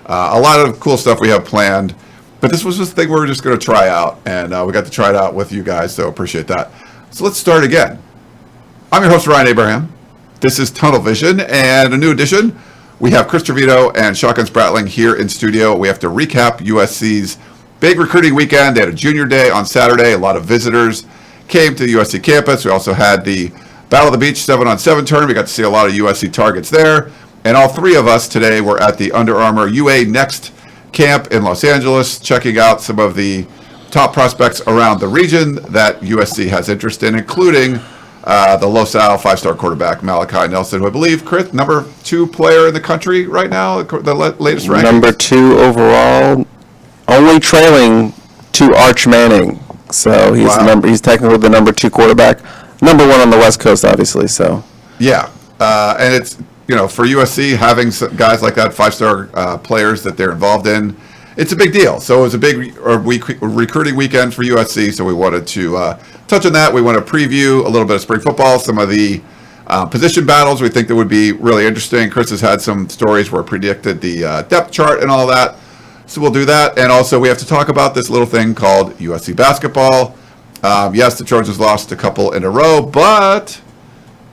A lot of cool stuff we have planned. But this was just a thing we were just going to try out. And we got to try it out with you guys, so appreciate that. So let's start again. I'm your host, Ryan Abraham. This is Tunnel Vision, and a new edition. We have Chris Trevino and Shotgun Spratling here in studio. We have to recap USC's big recruiting weekend. They had a junior day on Saturday. A lot of visitors came to the USC campus. We also had the Battle of the Beach 7-on-7 tournament. We got to see a lot of USC targets there. And all three of us today were at the Under Armour UA Next camp in Los Angeles, checking out some of the top prospects around the region that USC has interest in, including the Los Al five-star quarterback Malachi Nelson, who I believe, Chris, number 2 player in the country right now, the latest ranking. Number 2 overall, only trailing to Arch Manning. So he's technically the number 2 quarterback. Number 1 on the West Coast, obviously. So yeah, and it's, for USC, having guys like that, 5-star players that they're involved in, it's a big deal. So it was a big recruiting weekend for USC, so we wanted to touch on that. We want to preview a little bit of spring football, some of the position battles we think that would be really interesting. Chris has had some stories where predicted the depth chart and all that, so we'll do that. And also we have to talk about this little thing called USC basketball. Yes, the Trojans lost a couple in a row, but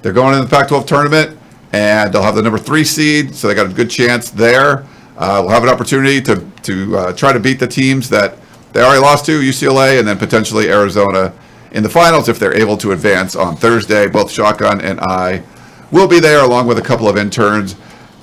they're going into the Pac-12 tournament, and they'll have the number 3 seed, so they got a good chance there. We'll have an opportunity to try to beat the teams that they already lost to, UCLA, and then potentially Arizona in the finals if they're able to advance on Thursday. Both Shotgun and I will be there, along with a couple of interns.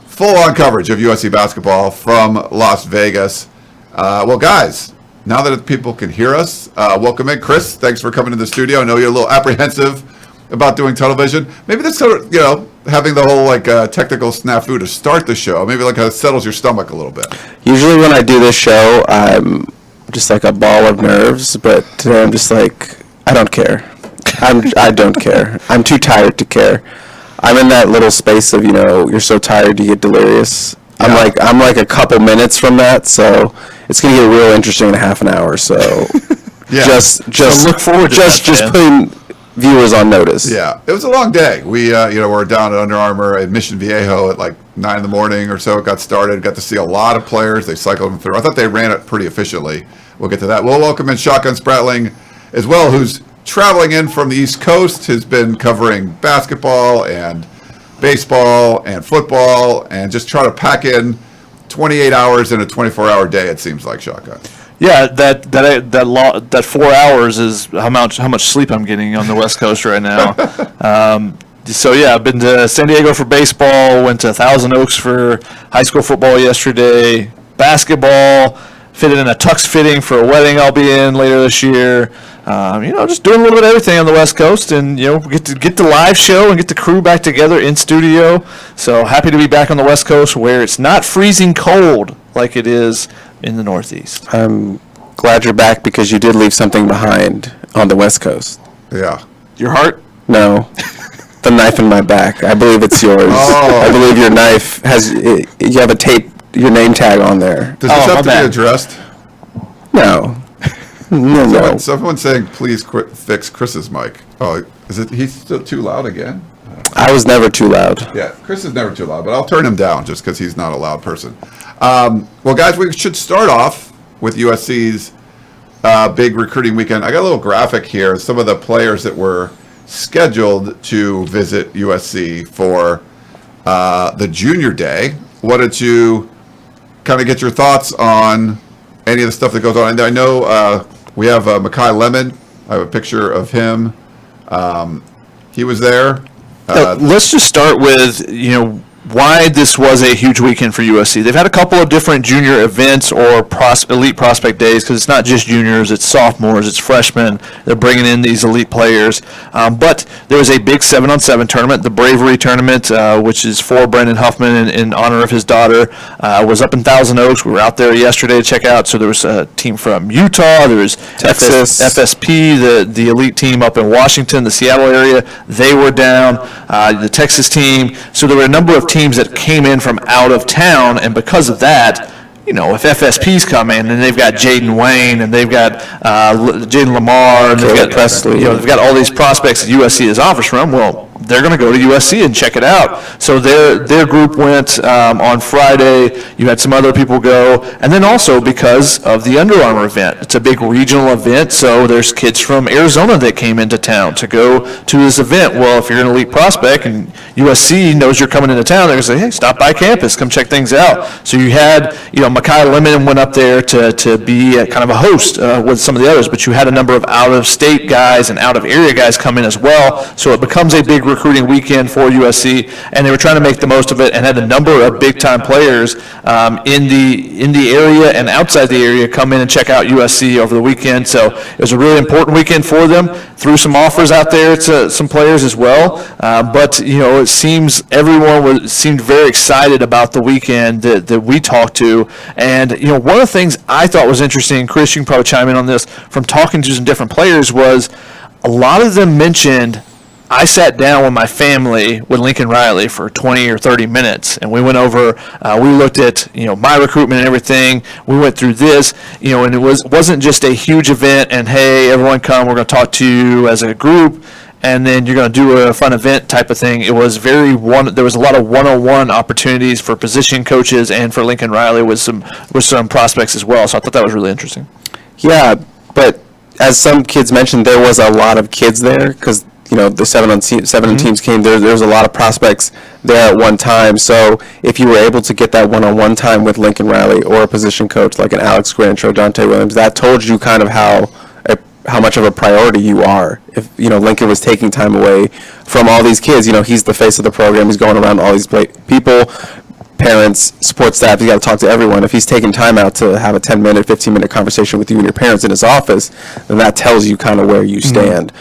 Full-on coverage of USC basketball from Las Vegas. Well, guys, now that people can hear us, welcome in. Chris, thanks for coming to the studio. I know you're a little apprehensive about doing Tunnel Vision. Maybe that's sort of, having the whole technical snafu to start the show. Maybe settles your stomach a little bit. Usually when I do this show, I'm just like a ball of nerves, but today I'm just like, I don't care. I don't care. I'm too tired to care. I'm in that little space of, you're so tired you get delirious. Yeah. I'm like a couple minutes from that, so it's gonna get real interesting in half an hour. So yeah. just look forward to that, just putting viewers on notice. Yeah, it was a long day. We we're down at Under Armour at Mission Viejo at like 9 in the morning or so. It got started. Got to see a lot of players. They cycled them through. I thought they ran it pretty efficiently. We'll get to that. We'll welcome in Shotgun Spratling as well, who's traveling in from the East Coast, has been covering basketball and baseball and football, and just try to pack in 28 hours in a 24-hour day, it seems like, Shotgun. Yeah, that 4 hours is how much sleep I'm getting on the West Coast right now. So yeah, I've been to San Diego for baseball, went to Thousand Oaks for high school football yesterday, basketball, fitted in a tux fitting for a wedding I'll be in later this year. Just doing a little bit of everything on the West Coast, and get the live show and get the crew back together in studio. So happy to be back on the West Coast where it's not freezing cold like it is in the Northeast. I'm glad you're back because you did leave something behind on the West Coast. Yeah. Your heart? No. The knife in my back. I believe it's yours. Oh. I believe your knife you have your name tag on there. Does this have to be addressed? No. No. Someone's saying, please fix Chris's mic. Oh, he's still too loud again? I was never too loud. Yeah, Chris is never too loud, but I'll turn him down just because he's not a loud person. Well, guys, we should start off with USC's big recruiting weekend. I got a little graphic here. Some of the players that were scheduled to visit USC for the junior day. Wanted to kind of get your thoughts on any of the stuff that goes on. And I know we have Makai Lemon. I have a picture of him. He was there. Let's just start with, why this was a huge weekend for USC. They've had a couple of different junior events or elite prospect days, because it's not just juniors, it's sophomores, it's freshmen. They're bringing in these elite players. But there was a big 7-on-7 tournament, the Bravery Tournament, which is for Brendan Huffman in honor of his daughter, was up in Thousand Oaks. We were out there yesterday to check out. So there was a team from Utah, there was Texas, FSP, the elite team up in Washington, the Seattle area. They were down, the Texas team. So there were a number of teams that came in from out of town, and because of that, if FSP's come in and they've got Jaden Wayne and they've got Jaden Lamar and they've got Presley, they've got all these prospects that USC has offers from. Well, they're going to go to USC and check it out. So their group went on Friday. You had some other people go. And then also because of the Under Armour event. It's a big regional event, so there's kids from Arizona that came into town to go to this event. Well, if you're an elite prospect and USC knows you're coming into town, they're going to say, hey, stop by campus, come check things out. So you had, Mekhi Lemon went up there to be kind of a host with some of the others, but you had a number of out-of-state guys and out-of-area guys come in as well. So it becomes a big recruiting weekend for USC, and they were trying to make the most of it and had a number of big-time players in the area and outside the area come in and check out USC over the weekend. So it was a really important weekend for them. Threw some offers out there to some players as well. But it seems everyone seemed very excited about the weekend that we talked to. And one of the things I thought was interesting, Chris, you can probably chime in on this, from talking to some different players, was a lot of them mentioned, I sat down with my family with Lincoln Riley for 20 or 30 minutes, and we went over, we looked at, my recruitment and everything. We went through this, and it wasn't just a huge event and, hey, everyone come, we're going to talk to you as a group, and then you're going to do a fun event type of thing. It was there was a lot of one-on-one opportunities for position coaches and for Lincoln Riley with some prospects as well. So I thought that was really interesting. Yeah, but as some kids mentioned, there was a lot of kids there because the 7 teams came. There was a lot of prospects there at one time. So if you were able to get that one-on-one time with Lincoln Riley or a position coach like an Alex Granch or Dante Williams, that told you kind of how much of a priority you are. If Lincoln was taking time away from all these kids, he's the face of the program. He's going around all these people, parents, support staff. He's got to talk to everyone. If he's taking time out to have a 10-minute, 15-minute conversation with you and your parents in his office, then that tells you kind of where you stand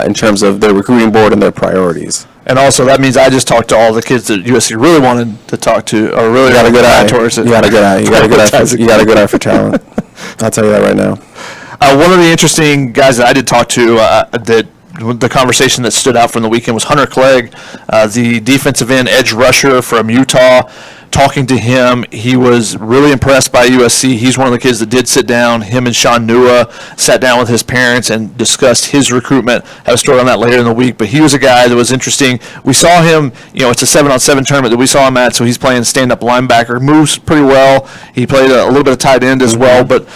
in terms of their recruiting board and their priorities. And also, that means I just talked to all the kids that USC really wanted to talk to, or really got a good eye towards it. You got a good eye. You got a good eye for talent. I'll tell you that right now. One of the interesting guys that I did talk to that the conversation that stood out from the weekend was Hunter Clegg, the defensive end edge rusher from Utah. Talking to him, he was really impressed by USC. He's one of the kids that did sit down. Him and Sean Nua sat down with his parents and discussed his recruitment. Have a story on that later in the week, but he was a guy that was interesting. We saw him, it's a 7-on-7 tournament that we saw him at, so he's playing stand-up linebacker. Moves pretty well. He played a little bit of tight end as well, but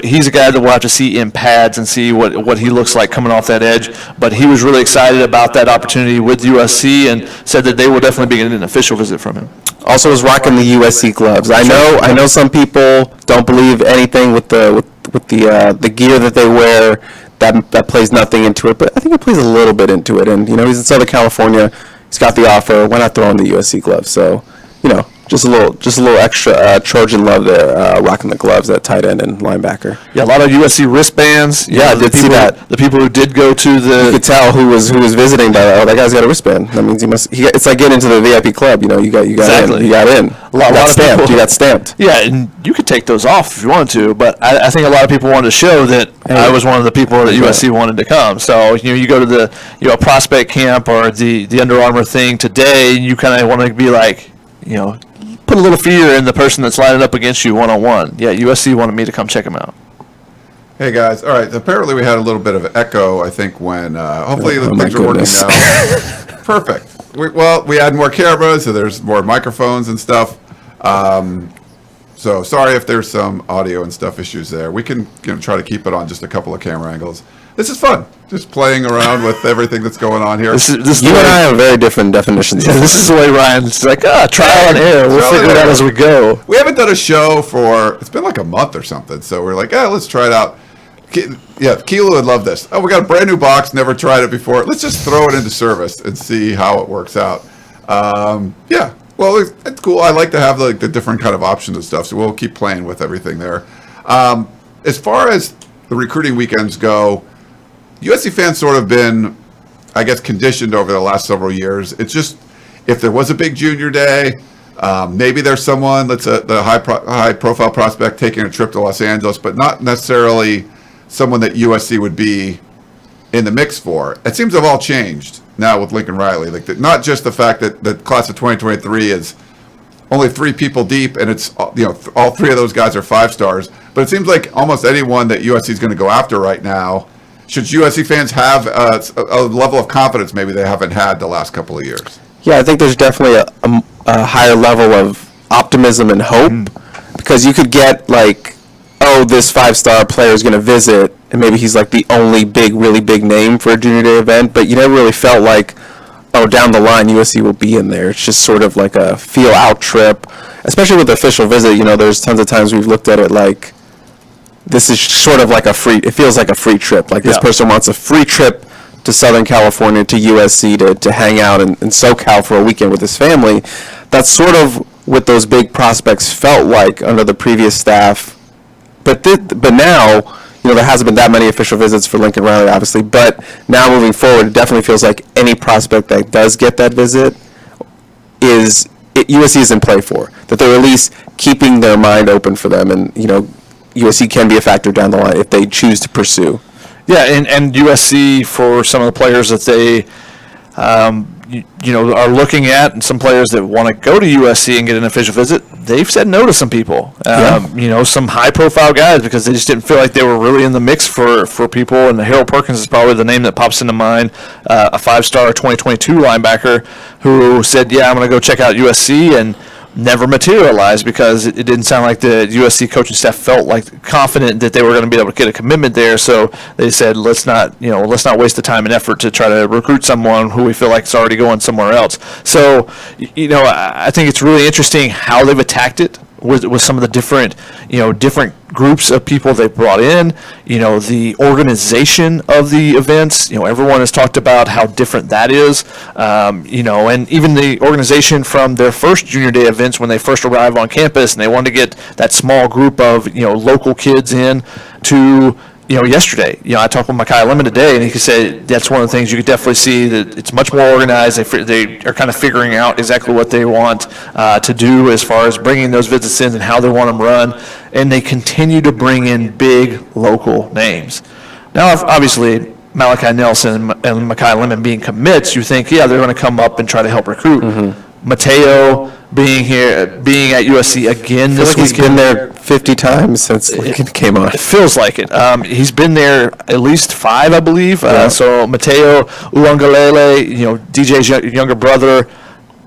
he's a guy that we'll have to see in pads and see what he looks like coming off that edge. But he was really excited about that opportunity with USC and said that they will definitely be getting an official visit from him. Also was rocking the USC gloves. I know some people don't believe anything with the gear that they wear. That plays nothing into it, but I think it plays a little bit into it. And he's in Southern California. He's got the offer. Why not throw on the USC gloves? So just a little extra Trojan love there, rocking the gloves at tight end and linebacker. Yeah, a lot of USC wristbands. Yeah, I did see that. The people who did go to the... You could tell who was visiting by that. Oh, that guy's got a wristband. That means it's like getting into the VIP club. You got Exactly. in. You got in. A lot of stamped. people, you got stamped. Yeah, and you could take those off if you wanted to, but I think a lot of people wanted to show that I was one of the people that USC wanted to come. So you go to the prospect camp or the Under Armour thing today, and you kind of want to be like, put a little fear in the person that's lining up against you one-on-one. Yeah, USC wanted me to come check them out. Hey guys, all right. Apparently we had a little bit of echo. I think when hopefully the my things are working goodness. now. Perfect. We had more cameras, so there's more microphones and stuff. So sorry if there's some audio and stuff issues there. We can try to keep it on just a couple of camera angles. This is fun, just playing around with everything that's going on here. You and I have very different definitions. Yeah, this is the way Ryan's like, trial and error. We'll figure it out as we go. We haven't done a show it's been like a month or something, so we're like, let's try it out. Yeah, Keela would love this. Oh, we got a brand new box, never tried it before. Let's just throw it into service and see how it works out. Yeah, well, it's cool. I like to have the different kind of options and stuff, so we'll keep playing with everything there. As far as the recruiting weekends go, USC fans sort of been, I guess, conditioned over the last several years. It's just, if there was a big junior day, maybe there's someone that's the high-profile prospect taking a trip to Los Angeles, but not necessarily someone that USC would be in the mix for. It seems to have all changed now with Lincoln Riley. Not just the fact that the class of 2023 is only 3 people deep, and it's all 3 of those guys are 5 stars. But it seems like almost anyone that USC is going to go after right now should USC fans have a level of confidence maybe they haven't had the last couple of years? Yeah, I think there's definitely a higher level of optimism and hope because you could get like, oh, this 5-star player is going to visit, and maybe he's like the only really big name for a junior day event, but you never really felt like, oh, down the line USC will be in there. It's just sort of like a feel-out trip, especially with the official visit. You know, there's tons of times we've looked at it like this is sort of like it feels like a free trip. Like this person wants a free trip to Southern California, to USC, to hang out in SoCal for a weekend with his family. That's sort of what those big prospects felt like under the previous staff. But now, you know, there hasn't been that many official visits for Lincoln Riley, obviously. But now moving forward, it definitely feels like any prospect that does get that visit USC is in play for. That they're at least keeping their mind open for them, and you know, USC can be a factor down the line if they choose to pursue. Yeah, and USC, for some of the players that they are looking at, and some players that want to go to USC and get an official visit, they've said no to some people. Some high-profile guys, because they just didn't feel like they were really in the mix for people. And Harold Perkins is probably the name that pops into mind, a 5-star 2022 linebacker who said, "Yeah, I'm going to go check out USC," and never materialized because it didn't sound like the USC coaching staff felt like confident that they were going to be able to get a commitment there. So they said, let's not waste the time and effort to try to recruit someone who we feel like is already going somewhere else. So, I think it's really interesting how they've attacked it with some of the different groups of people they brought in, the organization of the events. Everyone has talked about how different that is, and even the organization from their first junior day events when they first arrived on campus, and they wanted to get that small group of, local kids in to, yesterday. I talked with Micaiah Lemon today, and he said that's one of the things you could definitely see, that it's much more organized. They are kind of figuring out exactly what they want to do as far as bringing those visits in and how they want them run, and they continue to bring in big local names. Now, obviously, Malachi Nelson and Micaiah Lemon being commits, you think, yeah, they're going to come up and try to help recruit. Mateo being at USC again this weekend. He's been there 50 times since Lincoln came on. It feels like it. He's been there at least 5, I believe. So Mateo Uangalele, DJ's younger brother,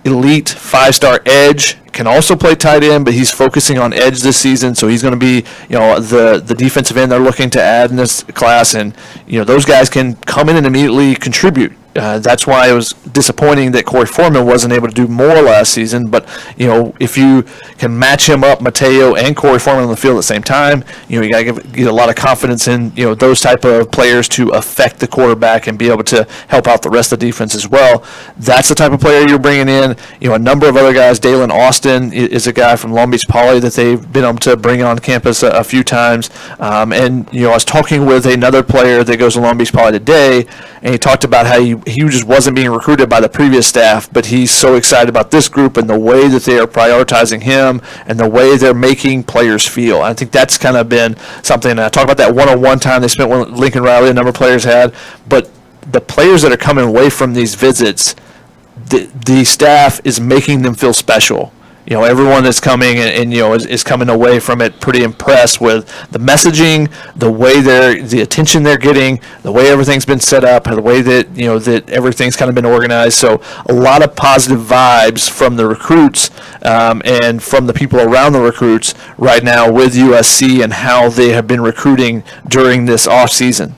elite 5-star edge, can also play tight end, but he's focusing on edge this season, so he's going to be, the defensive end they're looking to add in this class, and those guys can come in and immediately contribute. That's why it was disappointing that Corey Foreman wasn't able to do more last season. But, if you can match him up, Mateo and Corey Foreman on the field at the same time, you got to get a lot of confidence in, those type of players to affect the quarterback and be able to help out the rest of the defense as well. That's the type of player you're bringing in. A number of other guys. Dalen Austin is a guy from Long Beach Poly that they've been able to bring on campus a few times. I was talking with another player that goes to Long Beach Poly today, and he talked about how he just wasn't being recruited by the previous staff, but he's so excited about this group and the way that they are prioritizing him and the way they're making players feel. I think that's kind of been something. I talk about that one-on-one time they spent with Lincoln Riley, a number of players had, but the players that are coming away from these visits, the staff is making them feel special. Everyone that's coming and is coming away from it pretty impressed with the messaging, the way the attention they're getting, the way everything's been set up, the way that that everything's kind of been organized. So a lot of positive vibes from the recruits and from the people around the recruits right now with USC and how they have been recruiting during this off season.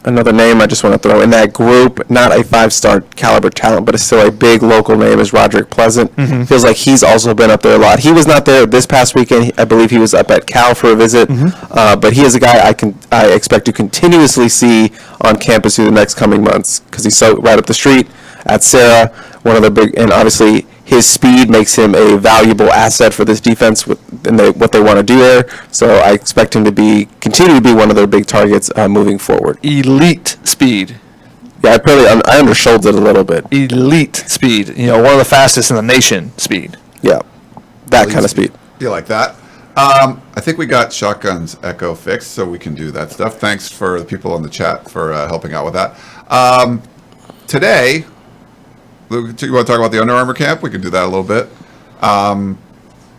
Another name I just want to throw in that group, not a 5-star caliber talent, but it's still a big local name, is Roderick Pleasant. Feels like he's also been up there a lot. He was not there this past weekend. I believe he was up at Cal for a visit. But he is a guy I expect to continuously see on campus through the next coming months because he's so right up the street at Sarah. One of the big, and obviously his speed makes him a valuable asset for this defense and what they want to do there. So I expect him to continue to be one of their big targets moving forward. Elite speed. Yeah, I undersold it a little bit. Elite speed. One of the fastest in the nation speed. Yeah, that kind of speed. You like that? I think we got Shotgun's echo fixed, so we can do that stuff. Thanks for the people in the chat for helping out with that. Today, you want to talk about the Under Armour camp? We can do that a little bit.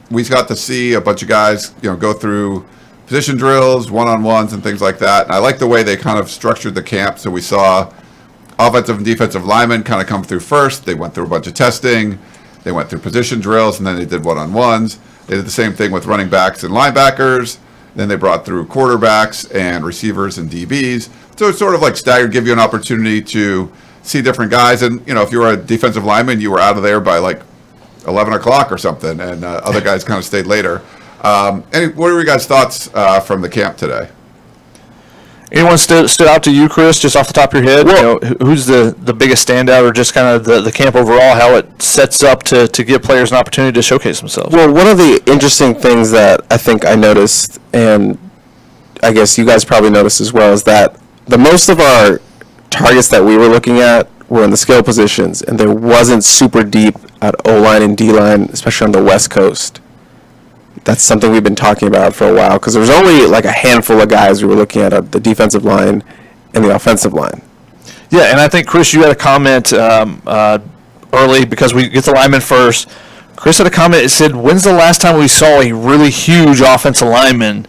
We got to see a bunch of guys, go through position drills, one-on-ones, and things like that. And I like the way they kind of structured the camp. So we saw offensive and defensive linemen kind of come through first. They went through a bunch of testing. They went through position drills, and then they did one-on-ones. They did the same thing with running backs and linebackers. Then they brought through quarterbacks and receivers and DBs. So it's sort of like staggered, give you an opportunity to see different guys. And, if you were a defensive lineman, you were out of there by like 11 o'clock or something, and other guys kind of stayed later. What are your guys' thoughts from the camp today? Anyone stood out to you, Chris, just off the top of your head? Well, Who's the biggest standout, or just kind of the camp overall, how it sets up to give players an opportunity to showcase themselves? Well, one of the interesting things that I think I noticed, and I guess you guys probably noticed as well, is that the most of our targets that we were looking at were in the skill positions, and there wasn't super deep at O-line and D-line, especially on the West Coast. That's something we've been talking about for a while, because there was only like a handful of guys we were looking at the defensive line and the offensive line. Yeah, and I think, Chris, you had a comment early, because we get the lineman first. Chris had a comment that said, when's the last time we saw a really huge offensive lineman,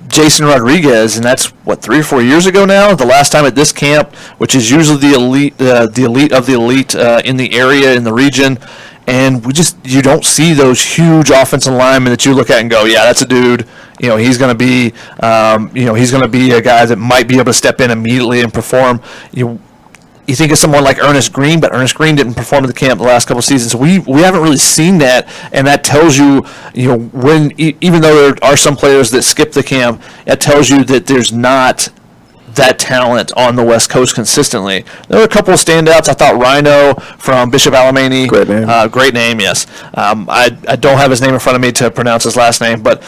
Jason Rodriguez, and that's, 3 or 4 years ago now? The last time at this camp, which is usually the elite of the elite in the area, in the region. And you don't see those huge offensive linemen that you look at and go, yeah, that's a dude. He's going to be, he's going to be a guy that might be able to step in immediately and perform. You think of someone like Ernest Green, but Ernest Green didn't perform at the camp the last couple of seasons. So we haven't really seen that, and that tells you, when even though there are some players that skip the camp, it tells you that there's not that talent on the West Coast consistently. There were a couple of standouts. I thought Rhino from Bishop Alemany. Great name. Great name, yes. I don't have his name in front of me to pronounce his last name, but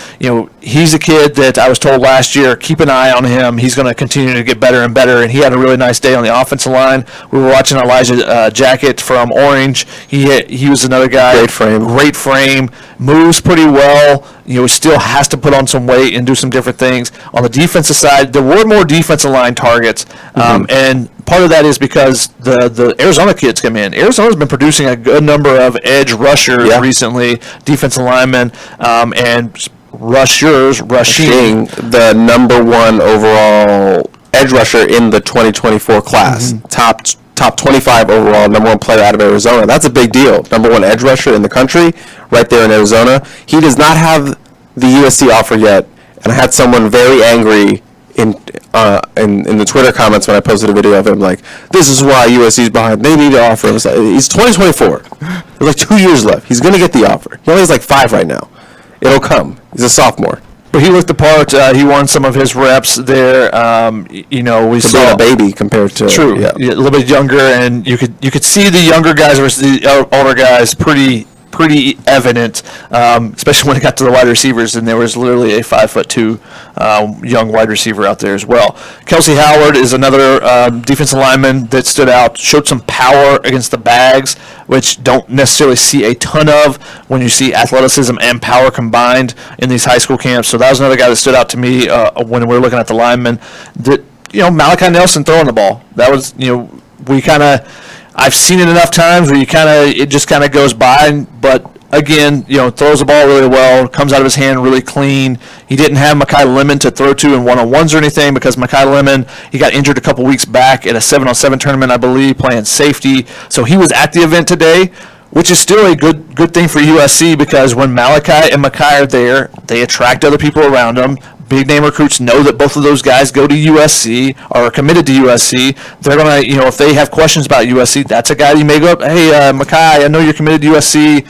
he's a kid that I was told last year, keep an eye on him. He's going to continue to get better and better, and he had a really nice day on the offensive line. We were watching Elijah Jacket from Orange. He was another guy. Great frame. Moves pretty well. Still has to put on some weight and do some different things. On the defensive side, there were more defensive line targets, and part of that is because the Arizona kids come in. Arizona's been producing a good number of edge rushers recently, defensive linemen, and rushing the number 1 overall edge rusher in the 2024 class. Top 25 overall, number 1 player out of Arizona. That's a big deal. Number 1 edge rusher in the country, right there in Arizona. He does not have the USC offer yet, and I had someone very angry in the Twitter comments when I posted a video of him, like, this is why USC's behind. They need to offer him. He's 2024. There's like 2 years left. He's going to get the offer. He only has like 5 right now. It'll come. He's a sophomore. But he looked the part. He won some of his reps there. We saw a baby compared to a little bit younger, and you could see the younger guys versus the older guys pretty evident, especially when it got to the wide receivers, and there was literally a 5'2" young wide receiver out there as well. Kelsey Howard is another defensive lineman that stood out, showed some power against the bags, which don't necessarily see a ton of when you see athleticism and power combined in these high school camps. So that was another guy that stood out to me when we were looking at the linemen. That Malachi Nelson throwing the ball. That was I've seen it enough times where it just kind of goes by, but again, throws the ball really well, comes out of his hand really clean. He didn't have Mekhi Lemon to throw to in one-on-ones or anything, because Mekhi Lemon, he got injured a couple weeks back at a 7-on-7 tournament, I believe, playing safety. So he was at the event today, which is still a good thing for USC, because when Malachi and Mekhi are there, they attract other people around them. Big name recruits know that both of those guys go to USC or are committed to USC. They're going to, if they have questions about USC, that's a guy you may go up, hey, Mekhi, I know you're committed to USC.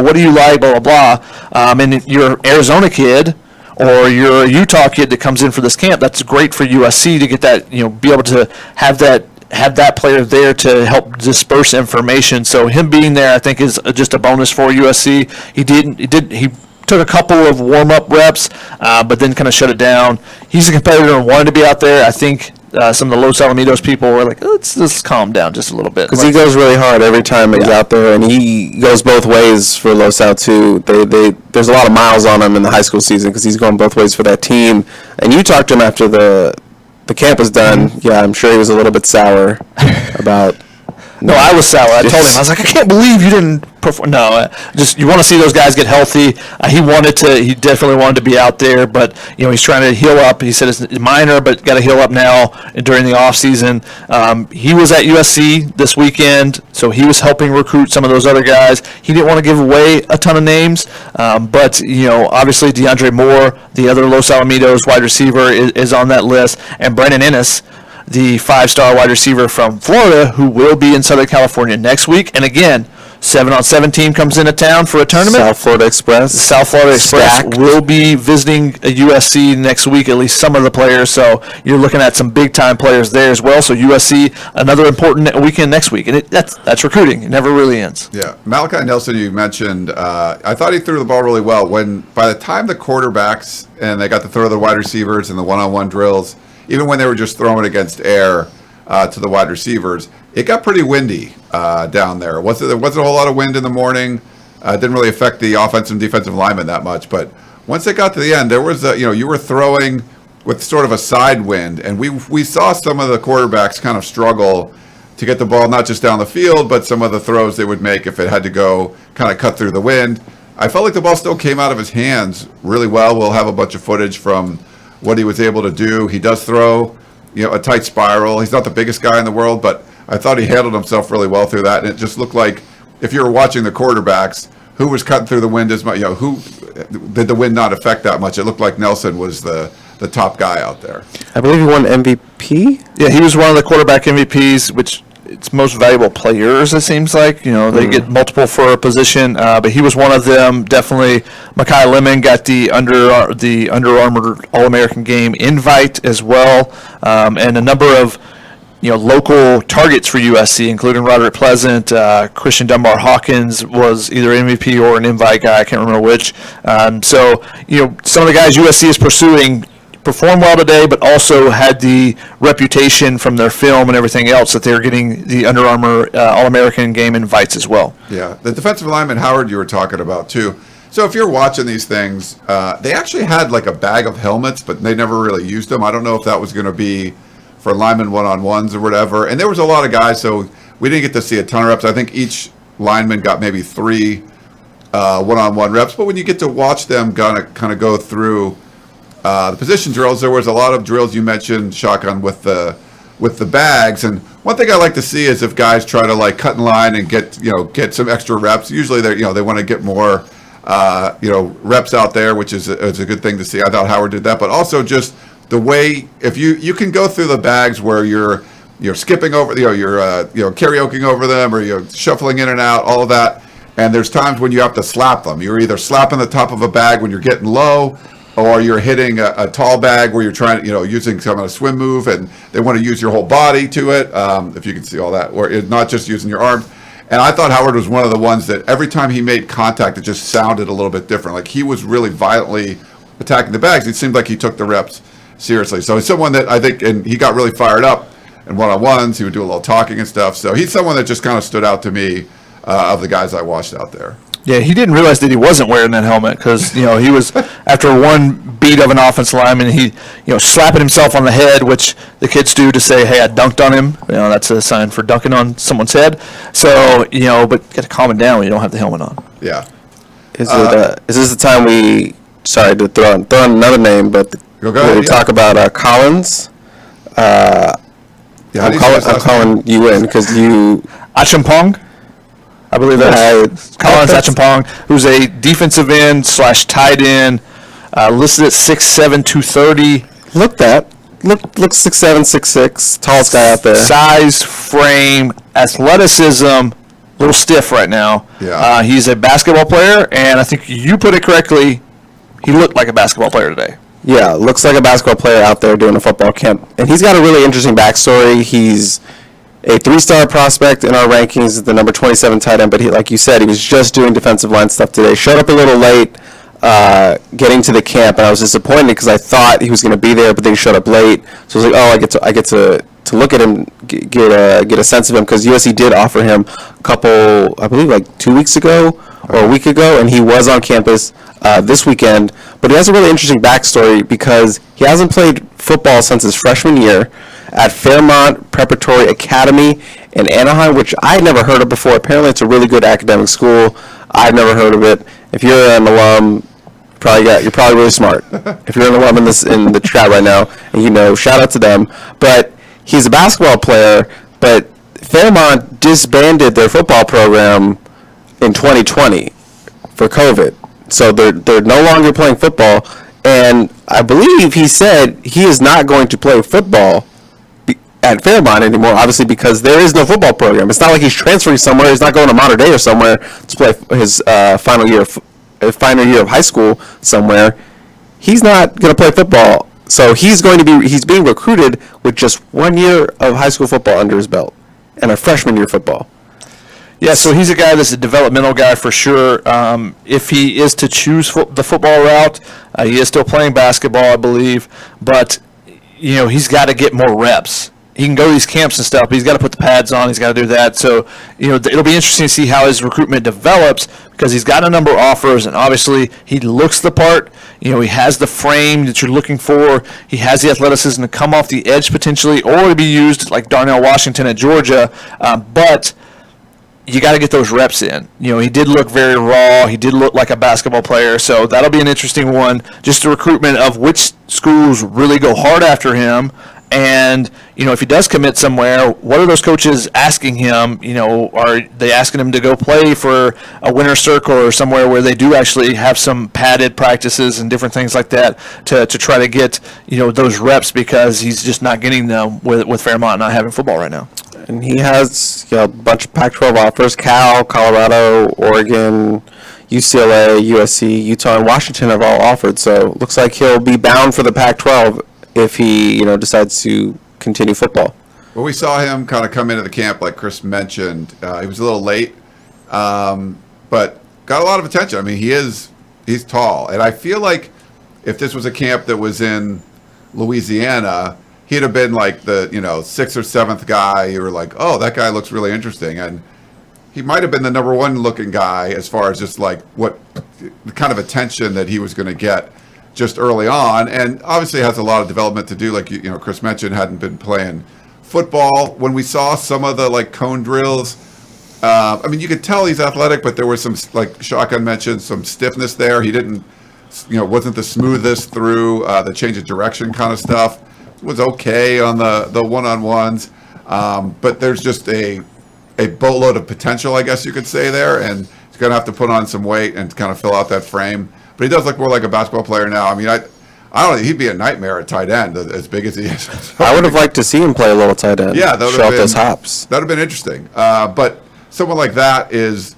What do you like, blah, blah, blah. And if you're an Arizona kid or you're a Utah kid that comes in for this camp, that's great for USC to get that, be able to have that player there to help disperse information. So him being there, I think, is just a bonus for USC. He took a couple of warm-up reps, but then kind of shut it down. He's a competitor and wanted to be out there. I think some of the Los Alamitos people were like, let's calm down just a little bit. Because he goes really hard every time he's out there, and he goes both ways for Los Al, too. There's a lot of miles on him in the high school season because he's going both ways for that team. And you talked to him after the camp was done. Yeah, I'm sure he was a little bit sour about No, I was sour. I told him, I was like, I can't believe you didn't perform. No, just you want to see those guys get healthy. He definitely wanted to be out there, but he's trying to heal up. He said it's minor, but got to heal up now during the off season. He was at USC this weekend, so he was helping recruit some of those other guys. He didn't want to give away a ton of names, but obviously DeAndre Moore, the other Los Alamitos wide receiver, is on that list, and Brandon Ennis, the 5-star wide receiver from Florida, who will be in Southern California next week. And again, 7-on-7 team comes into town for a tournament. South Florida Express. South Florida Express Stacked. will be visiting a USC next week, at least some of the players. So you're looking at some big-time players there as well. So USC, another important weekend next week. And that's recruiting. It never really ends. Yeah. Malachi Nelson, you mentioned, I thought he threw the ball really well. By the time the quarterbacks, and they got to throw the wide receivers and the one-on-one drills, even when they were just throwing against air to the wide receivers, it got pretty windy down there. There wasn't a whole lot of wind in the morning. It didn't really affect the offensive and defensive linemen that much. But once it got to the end, there was you were throwing with sort of a side wind, and we saw some of the quarterbacks kind of struggle to get the ball not just down the field, but some of the throws they would make if it had to go kind of cut through the wind. I felt like the ball still came out of his hands really well. We'll have a bunch of footage from what he was able to do. He does throw, a tight spiral. He's not the biggest guy in the world, but I thought he handled himself really well through that. And it just looked like if you were watching the quarterbacks, who was cutting through the wind as much, who did the wind not affect that much? It looked like Nelson was the top guy out there. I believe he won MVP. Yeah, he was one of the quarterback MVPs, which it's most valuable players, it seems like. They get multiple for a position, but he was one of them. Definitely, Mekhi Lemon got the Under Armour All-American Game invite as well, and a number of local targets for USC, including Roderick Pleasant, Christian Dunbar Hawkins was either MVP or an invite guy. I can't remember which. So some of the guys USC is pursuing performed well today, but also had the reputation from their film and everything else that they're getting the Under Armour All-American Game invites as well. Yeah, the defensive lineman Howard you were talking about too. So if you're watching these things, they actually had like a bag of helmets, but they never really used them. I don't know if that was going to be for lineman one-on-ones or whatever. And there was a lot of guys, so we didn't get to see a ton of reps. I think each lineman got maybe 3 one-on-one reps. But when you get to watch them kind of go through the position drills, there was a lot of drills you mentioned, Shotgun, with the bags. And one thing I like to see is if guys try to like cut in line and get some extra reps. Usually they want to get more reps out there, which is a good thing to see. I thought Howard did that, but also just the way if you can go through the bags where you're skipping over, you're karaokeing over them, or you're shuffling in and out, all of that. And there's times when you have to slap them. You're either slapping the top of a bag when you're getting low, or you're hitting a tall bag where you're trying, using some of a swim move, and they want to use your whole body to it, if you can see all that, or not just using your arms. And I thought Howard was one of the ones that every time he made contact, it just sounded a little bit different. Like he was really violently attacking the bags. It seemed like he took the reps seriously. So he's someone that I think, and he got really fired up in one-on-ones. He would do a little talking and stuff. So he's someone that just kind of stood out to me of the guys I watched out there. Yeah, he didn't realize that he wasn't wearing that helmet because, he was, after one beat of an offensive lineman, he, slapping himself on the head, which the kids do to say, hey, I dunked on him. That's a sign for dunking on someone's head. So, but you got to calm it down when you don't have the helmet on. Yeah. Is this the time sorry to throw in another name, but we talk about Collins? I'm calling you in because you... Achampong? I believe that's Collins Achampong, who's a defensive end / tight end, listed at 6'7", 230. Look 6'7", 6'6", tallest guy out there. Size, frame, athleticism, a little stiff right now. Yeah. He's a basketball player, and I think you put it correctly. He looked like a basketball player today. Yeah, looks like a basketball player out there doing a football camp. And he's got a really interesting backstory. He's a 3-star prospect in our rankings, the number 27 tight end, but like you said, he was just doing defensive line stuff today. Showed up a little late getting to the camp, and I was disappointed because I thought he was going to be there, but then he showed up late. So I was like, I get to look at him, get a sense of him, because USC did offer him a couple, I believe like 2 weeks ago or a week ago, and he was on campus this weekend. But he has a really interesting backstory because he hasn't played football since his freshman year. at Fairmont Preparatory Academy in Anaheim, which I had never heard of before. Apparently, it's a really good academic school. I've never heard of it. If you're an alum, you're probably really smart. If you're an alum in the chat right now, and shout out to them. But he's a basketball player, but Fairmont disbanded their football program in 2020 for COVID. So they're no longer playing football, and I believe he said he is not going to play football at Fairmont anymore, obviously because there is no football program. It's not like he's transferring somewhere. He's not going to Mater Dei or somewhere to play his final year of high school somewhere. He's not going to play football. So he's being recruited with just 1 year of high school football under his belt and a freshman year football. Yeah, so he's a guy that's a developmental guy for sure. If he is to choose the football route, he is still playing basketball, I believe, but he's got to get more reps. He can go to these camps and stuff, but he's got to put the pads on. He's got to do that. So, it'll be interesting to see how his recruitment develops because he's got a number of offers, and obviously he looks the part. He has the frame that you're looking for. He has the athleticism to come off the edge potentially or to be used like Darnell Washington at Georgia, but you got to get those reps in. He did look very raw. He did look like a basketball player. So that'll be an interesting one. Just the recruitment of which schools really go hard after him. And, if he does commit somewhere, what are those coaches asking him? Are they asking him to go play for a winter circle or somewhere where they do actually have some padded practices and different things like that to try to get, those reps because he's just not getting them with Fairmont not having football right now. And he has a bunch of Pac-12 offers: Cal, Colorado, Oregon, UCLA, USC, Utah, and Washington have all offered. So looks like he'll be bound for the Pac-12 if he decides to continue football. Well, we saw him kind of come into the camp like Chris mentioned. He was a little late, but got a lot of attention. I mean, he's tall, and I feel like if this was a camp that was in Louisiana, he'd have been like the 6th or 7th guy. You were like, oh, that guy looks really interesting, and he might have been the number one looking guy as far as just like what the kind of attention that he was going to get just early on, and obviously has a lot of development to do. Like Chris mentioned, hadn't been playing football. When we saw some of the like cone drills, I mean, you could tell he's athletic, but there was some, like Shotgun mentioned, some stiffness there. He didn't, wasn't the smoothest through the change of direction kind of stuff. Was okay on the one-on-ones, but there's just a boatload of potential, I guess you could say there, and he's gonna have to put on some weight and kind of fill out that frame. But he does look more like a basketball player now. I mean, I don't know. He'd be a nightmare at tight end, as big as he is. I would have liked to see him play a little tight end. Yeah, that would show have off those hops. That would have been interesting. But someone like that is,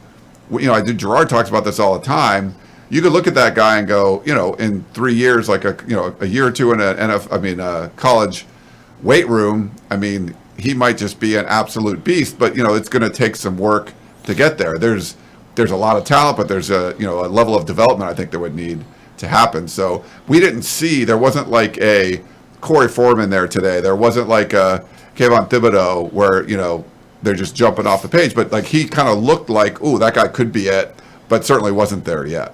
Gerard talks about this all the time. You could look at that guy and go, in 3 years, like a year or two in a college weight room. I mean, he might just be an absolute beast. But it's going to take some work to get there. There's a lot of talent, but there's a level of development I think that would need to happen. So we didn't see, there wasn't like a Corey Foreman there today. There wasn't like a Kayvon Thibodeau where, they're just jumping off the page. But like he kind of looked like, ooh, that guy could be it, but certainly wasn't there yet.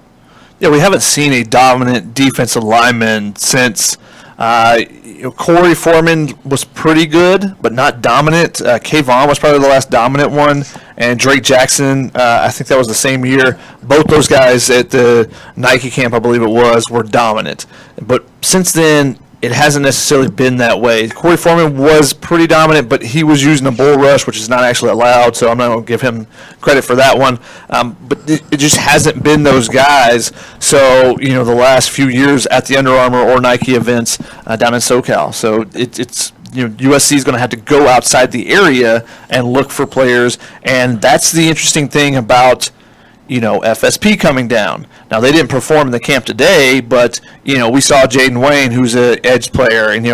Yeah, we haven't seen a dominant defensive lineman since Corey Foreman was pretty good, but not dominant. Kayvon was probably the last dominant one, and Drake Jackson, I think that was the same year. Both those guys at the Nike camp, I believe it was, were dominant. But since then, it hasn't necessarily been that way. Corey Foreman was pretty dominant, but he was using a bull rush, which is not actually allowed, so I'm not going to give him credit for that one. But it just hasn't been those guys. So, the last few years at the Under Armour or Nike events down in SoCal. So it's USC is going to have to go outside the area and look for players, and that's the interesting thing about FSP coming down. Now, they didn't perform in the camp today, but, we saw Jaden Wayne, who's an edge player, and, he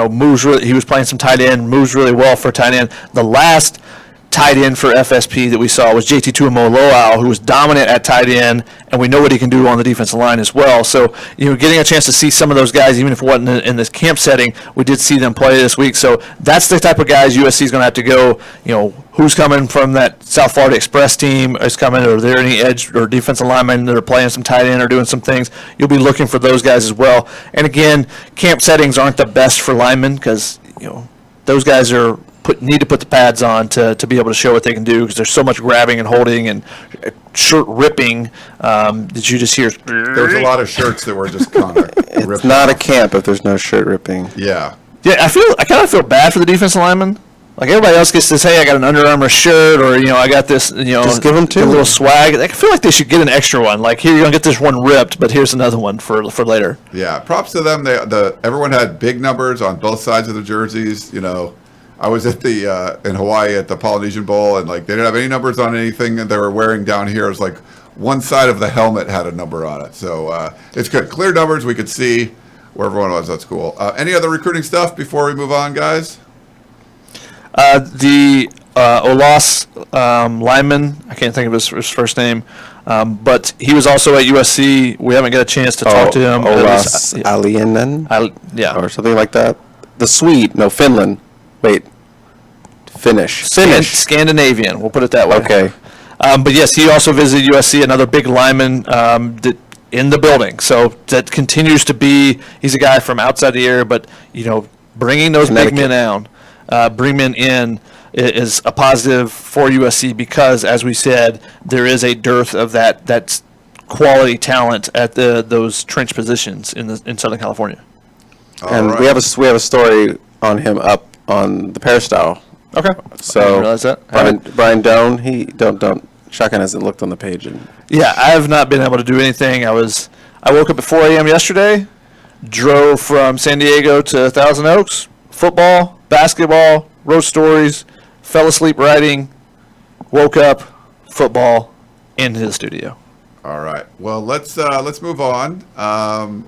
was playing some tight end, moves really well for tight end. The last tight end for FSP that we saw was JT Tuimoloau, who was dominant at tight end, and we know what he can do on the defensive line as well. So, getting a chance to see some of those guys, even if it wasn't in this camp setting, we did see them play this week. So that's the type of guys USC is going to have to go, who's coming from that South Florida Express team is coming, or are there any edge or defensive linemen that are playing some tight end or doing some things? You'll be looking for those guys as well. And again, camp settings aren't the best for linemen because, those guys need to put the pads on to be able to show what they can do, because there's so much grabbing and holding and shirt ripping. Did you just hear? There was a lot of shirts that were just kind of It's not a camp if there's no shirt ripping. Yeah. Yeah, I kind of feel bad for the defensive linemen. Like, everybody else gets this, hey, I got an Under Armour shirt, or, I got this, Just give them two. a little swag. I feel like they should get an extra one. Like, here, you're going to get this one ripped, but here's another one for later. Yeah, props to them. Everyone had big numbers on both sides of the jerseys. I was at in Hawaii at the Polynesian Bowl, and, like, they didn't have any numbers on anything that they were wearing down here. It was like one side of the helmet had a number on it. So it's good. Clear numbers. We could see where everyone was. That's cool. Any other recruiting stuff before we move on, guys? The Olas lineman, I can't think of his first name, but he was also at USC. We haven't got a chance to talk to him. Olas Alienen? Yeah. Or something like that. The Swede. No, Finland. Wait. Finnish. Scandinavian, we'll put it that way. Okay. But yes, he also visited USC, another big lineman in the building. So that continues to be, he's a guy from outside the area, but, bringing those big men down. Bring men in is a positive for USC, because, as we said, there is a dearth of that quality talent at those trench positions in Southern California. And we have a story on him up on the Peristyle. Okay. So I didn't realize that. Brian Doan, don't Shotgun hasn't looked on the page. Yeah, I have not been able to do anything. I woke up at 4 a.m. yesterday, drove from San Diego to Thousand Oaks, football, basketball, wrote stories, fell asleep writing, woke up, football, into the studio. All right. Well, let's move on.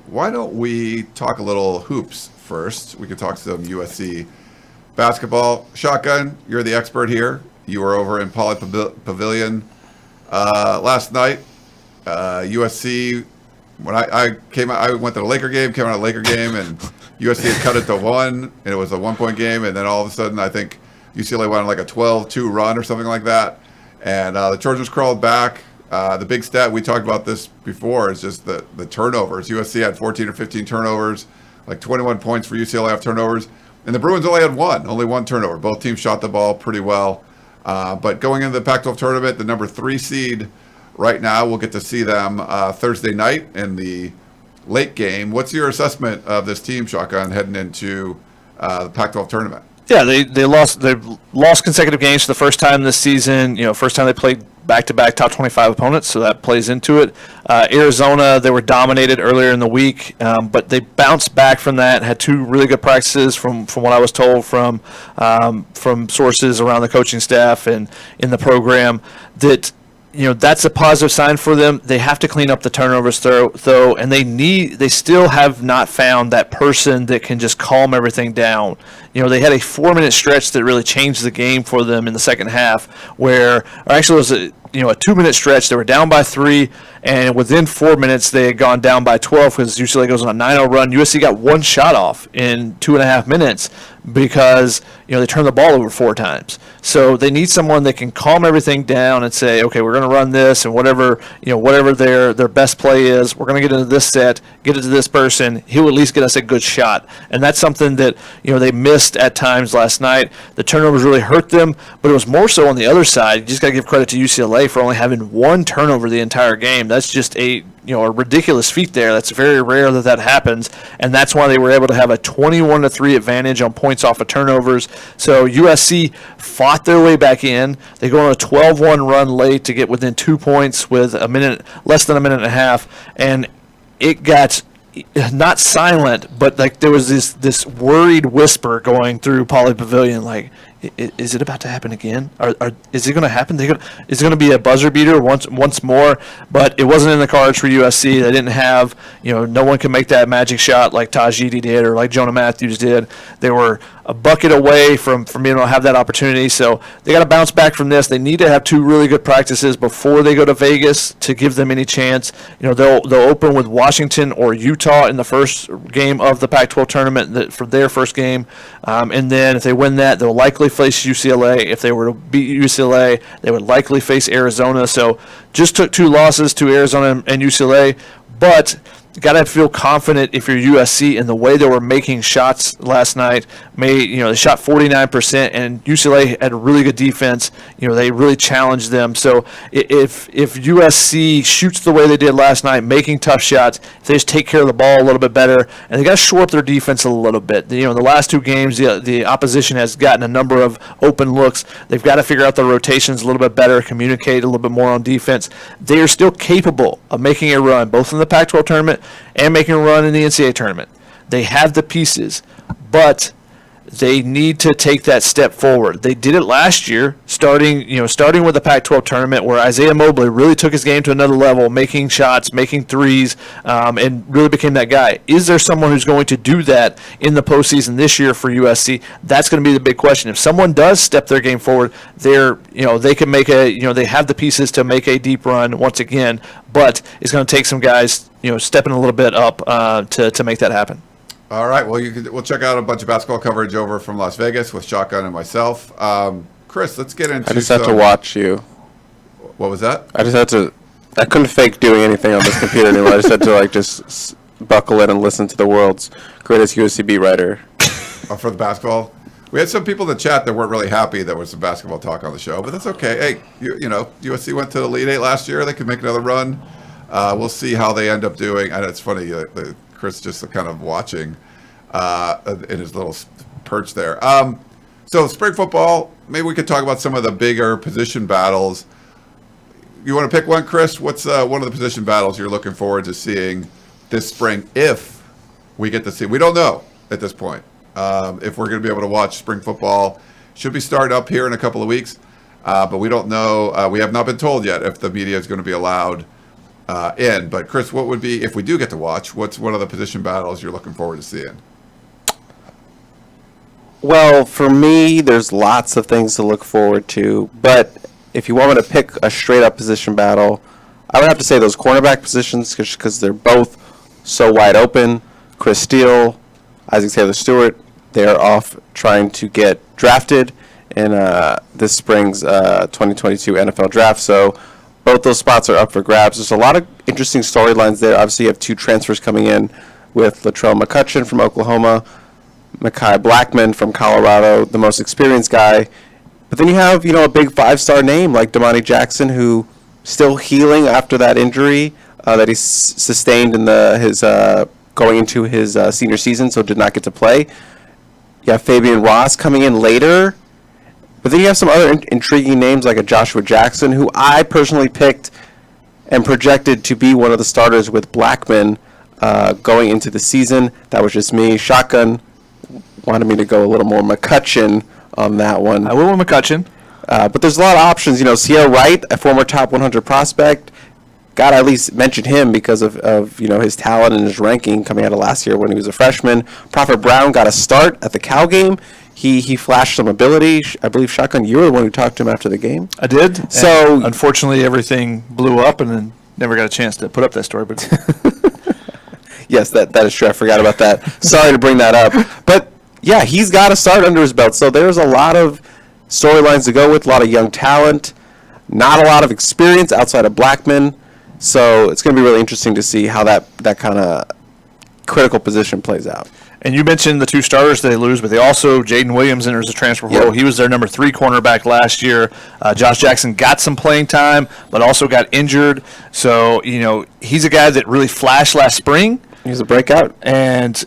Why don't we talk a little hoops first? We could talk some USC basketball. Shotgun, you're the expert here. You were over in Poly Pavilion last night. USC. When I went to the Laker game, came out of the Laker game, and USC had cut it to 1, and it was a 1-point game, and then all of a sudden, I think UCLA went on like a 12-2 run or something like that, and the Trojans crawled back. The big stat, we talked about this before, is just the turnovers. USC had 14 or 15 turnovers, like 21 points for UCLA off turnovers, and the Bruins only one turnover. Both teams shot the ball pretty well, but going into the Pac-12 tournament, the number 3 seed right now, we'll get to see them Thursday night in the late game. What's your assessment of this team, Shotgun, heading into the Pac-12 tournament? Yeah, they've lost consecutive games for the first time this season. First time they played back-to-back top 25 opponents, so that plays into it. Arizona, they were dominated earlier in the week, but they bounced back from that. Had 2 really good practices from what I was told from sources around the coaching staff and in the program. That's a positive sign for them. They have to clean up the turnovers though, and they still have not found that person that can just calm everything down. They had a 4-minute stretch that really changed the game for them in the second half, or actually it was a 2-minute stretch. They were down by 3, and within 4 minutes they had gone down by 12 because UCLA goes on a 9-0 run. USC got 1 shot off in 2.5 minutes because they turned the ball over 4 times. So they need someone that can calm everything down and say, okay, we're going to run this, and whatever their best play is, we're going to get into this set, get it to this person. He'll at least get us a good shot, and that's something that they missed at times last night. The turnovers really hurt them, but it was more so on the other side. You just got to give credit to UCLA for only having 1 turnover the entire game. That's just a ridiculous feat there. That's very rare that happens, and that's why they were able to have a 21-3 advantage on points off of turnovers. So USC fought their way back in. They go on a 12-1 run late to get within 2 points with less than a minute and a half, and it got not silent, but like there was this worried whisper going through Poly Pavilion, like, is it about to happen again? Is it going to happen? Is it going to be a buzzer beater once more? But it wasn't in the cards for USC. They didn't have, no one could make that magic shot like Tajidi did or like Jonah Matthews did. They were a bucket away from being able to have that opportunity. So they got to bounce back from this. They need to have 2 really good practices before they go to Vegas to give them any chance. They'll open with Washington or Utah in the first game of the Pac-12 tournament for their first game, and then if they win that, they'll likely face UCLA. If they were to beat UCLA, they would likely face Arizona. So just took 2 losses to Arizona and UCLA, but got to feel confident if you're USC in the way they were making shots last night. They shot 49%, and UCLA had a really good defense. They really challenged them. So if USC shoots the way they did last night, making tough shots, if they just take care of the ball a little bit better, and they got to shore up their defense a little bit. The last two games, the opposition has gotten a number of open looks. They've got to figure out the rotations a little bit better, communicate a little bit more on defense. They are still capable of making a run, both in the Pac-12 tournament and making a run in the NCAA tournament. They have the pieces, but they need to take that step forward. They did it last year, starting with the Pac-12 tournament, where Isaiah Mobley really took his game to another level, making shots, making threes, and really became that guy. Is there someone who's going to do that in the postseason this year for USC? That's going to be the big question. If someone does step their game forward, they can make they have the pieces to make a deep run once again, but it's going to take some guys, stepping a little bit up to make that happen. All right. Well, we'll check out a bunch of basketball coverage over from Las Vegas with Shotgun and myself. Chris, let's get into. I just had to watch you. What was that? I couldn't fake doing anything on this computer anymore. I just had to just buckle in and listen to the world's greatest USC beat writer. For the basketball. We had some people in the chat that weren't really happy that was some basketball talk on the show, but that's okay. Hey, USC went to the Elite Eight last year. They could make another run. We'll see how they end up doing. And it's funny, Chris just kind of watching in his little perch there. So spring football, maybe we could talk about some of the bigger position battles. You want to pick one, Chris? What's one of the position battles you're looking forward to seeing this spring if we get to see? We don't know at this point if we're going to be able to watch spring football. Should be starting up here in a couple of weeks, but we don't know. We have not been told yet if the media is going to be allowed in. But Chris, what would be, if we do get to watch, what's one of the position battles you're looking forward to seeing? Well, for me, there's lots of things to look forward to, but if you want me to pick a straight-up position battle, I would have to say those cornerback positions because they're both so wide open. Chris Steele, Isaac Taylor-Stewart, they are off trying to get drafted in this spring's 2022 NFL draft, so both those spots are up for grabs. There's a lot of interesting storylines there. Obviously, you have two transfers coming in with Latrell McCutcheon from Oklahoma, Mekhi Blackman from Colorado, the most experienced guy. But then you have, a big five-star name like Damani Jackson, who still healing after that injury that he sustained in his going into his senior season, so did not get to play. You have Fabian Ross coming in later. But then you have some other intriguing names like a Joshua Jackson, who I personally picked and projected to be one of the starters with Blackman going into the season. That was just me. Shotgun wanted me to go a little more McCutcheon on that one. I will with McCutcheon. But there's a lot of options. Sierra Wright, a former top 100 prospect, got to at least mention him because of his talent and his ranking coming out of last year when he was a freshman. Prophet Brown got a start at the Cal game. He flashed some ability. I believe, Shotgun, you were the one who talked to him after the game. I did. So and unfortunately, everything blew up, and then never got a chance to put up that story. But yes, that is true. I forgot about that. Sorry to bring that up. But yeah, he's got a start under his belt. So there's a lot of storylines to go with, a lot of young talent, not a lot of experience outside of Blackman. So it's going to be really interesting to see how that kind of critical position plays out. And you mentioned the two starters they lose, but they also, Jaden Williams enters the transfer portal. He was their number 3 cornerback last year. Josh Jackson got some playing time, but also got injured. So, he's a guy that really flashed last spring. He's a breakout. And,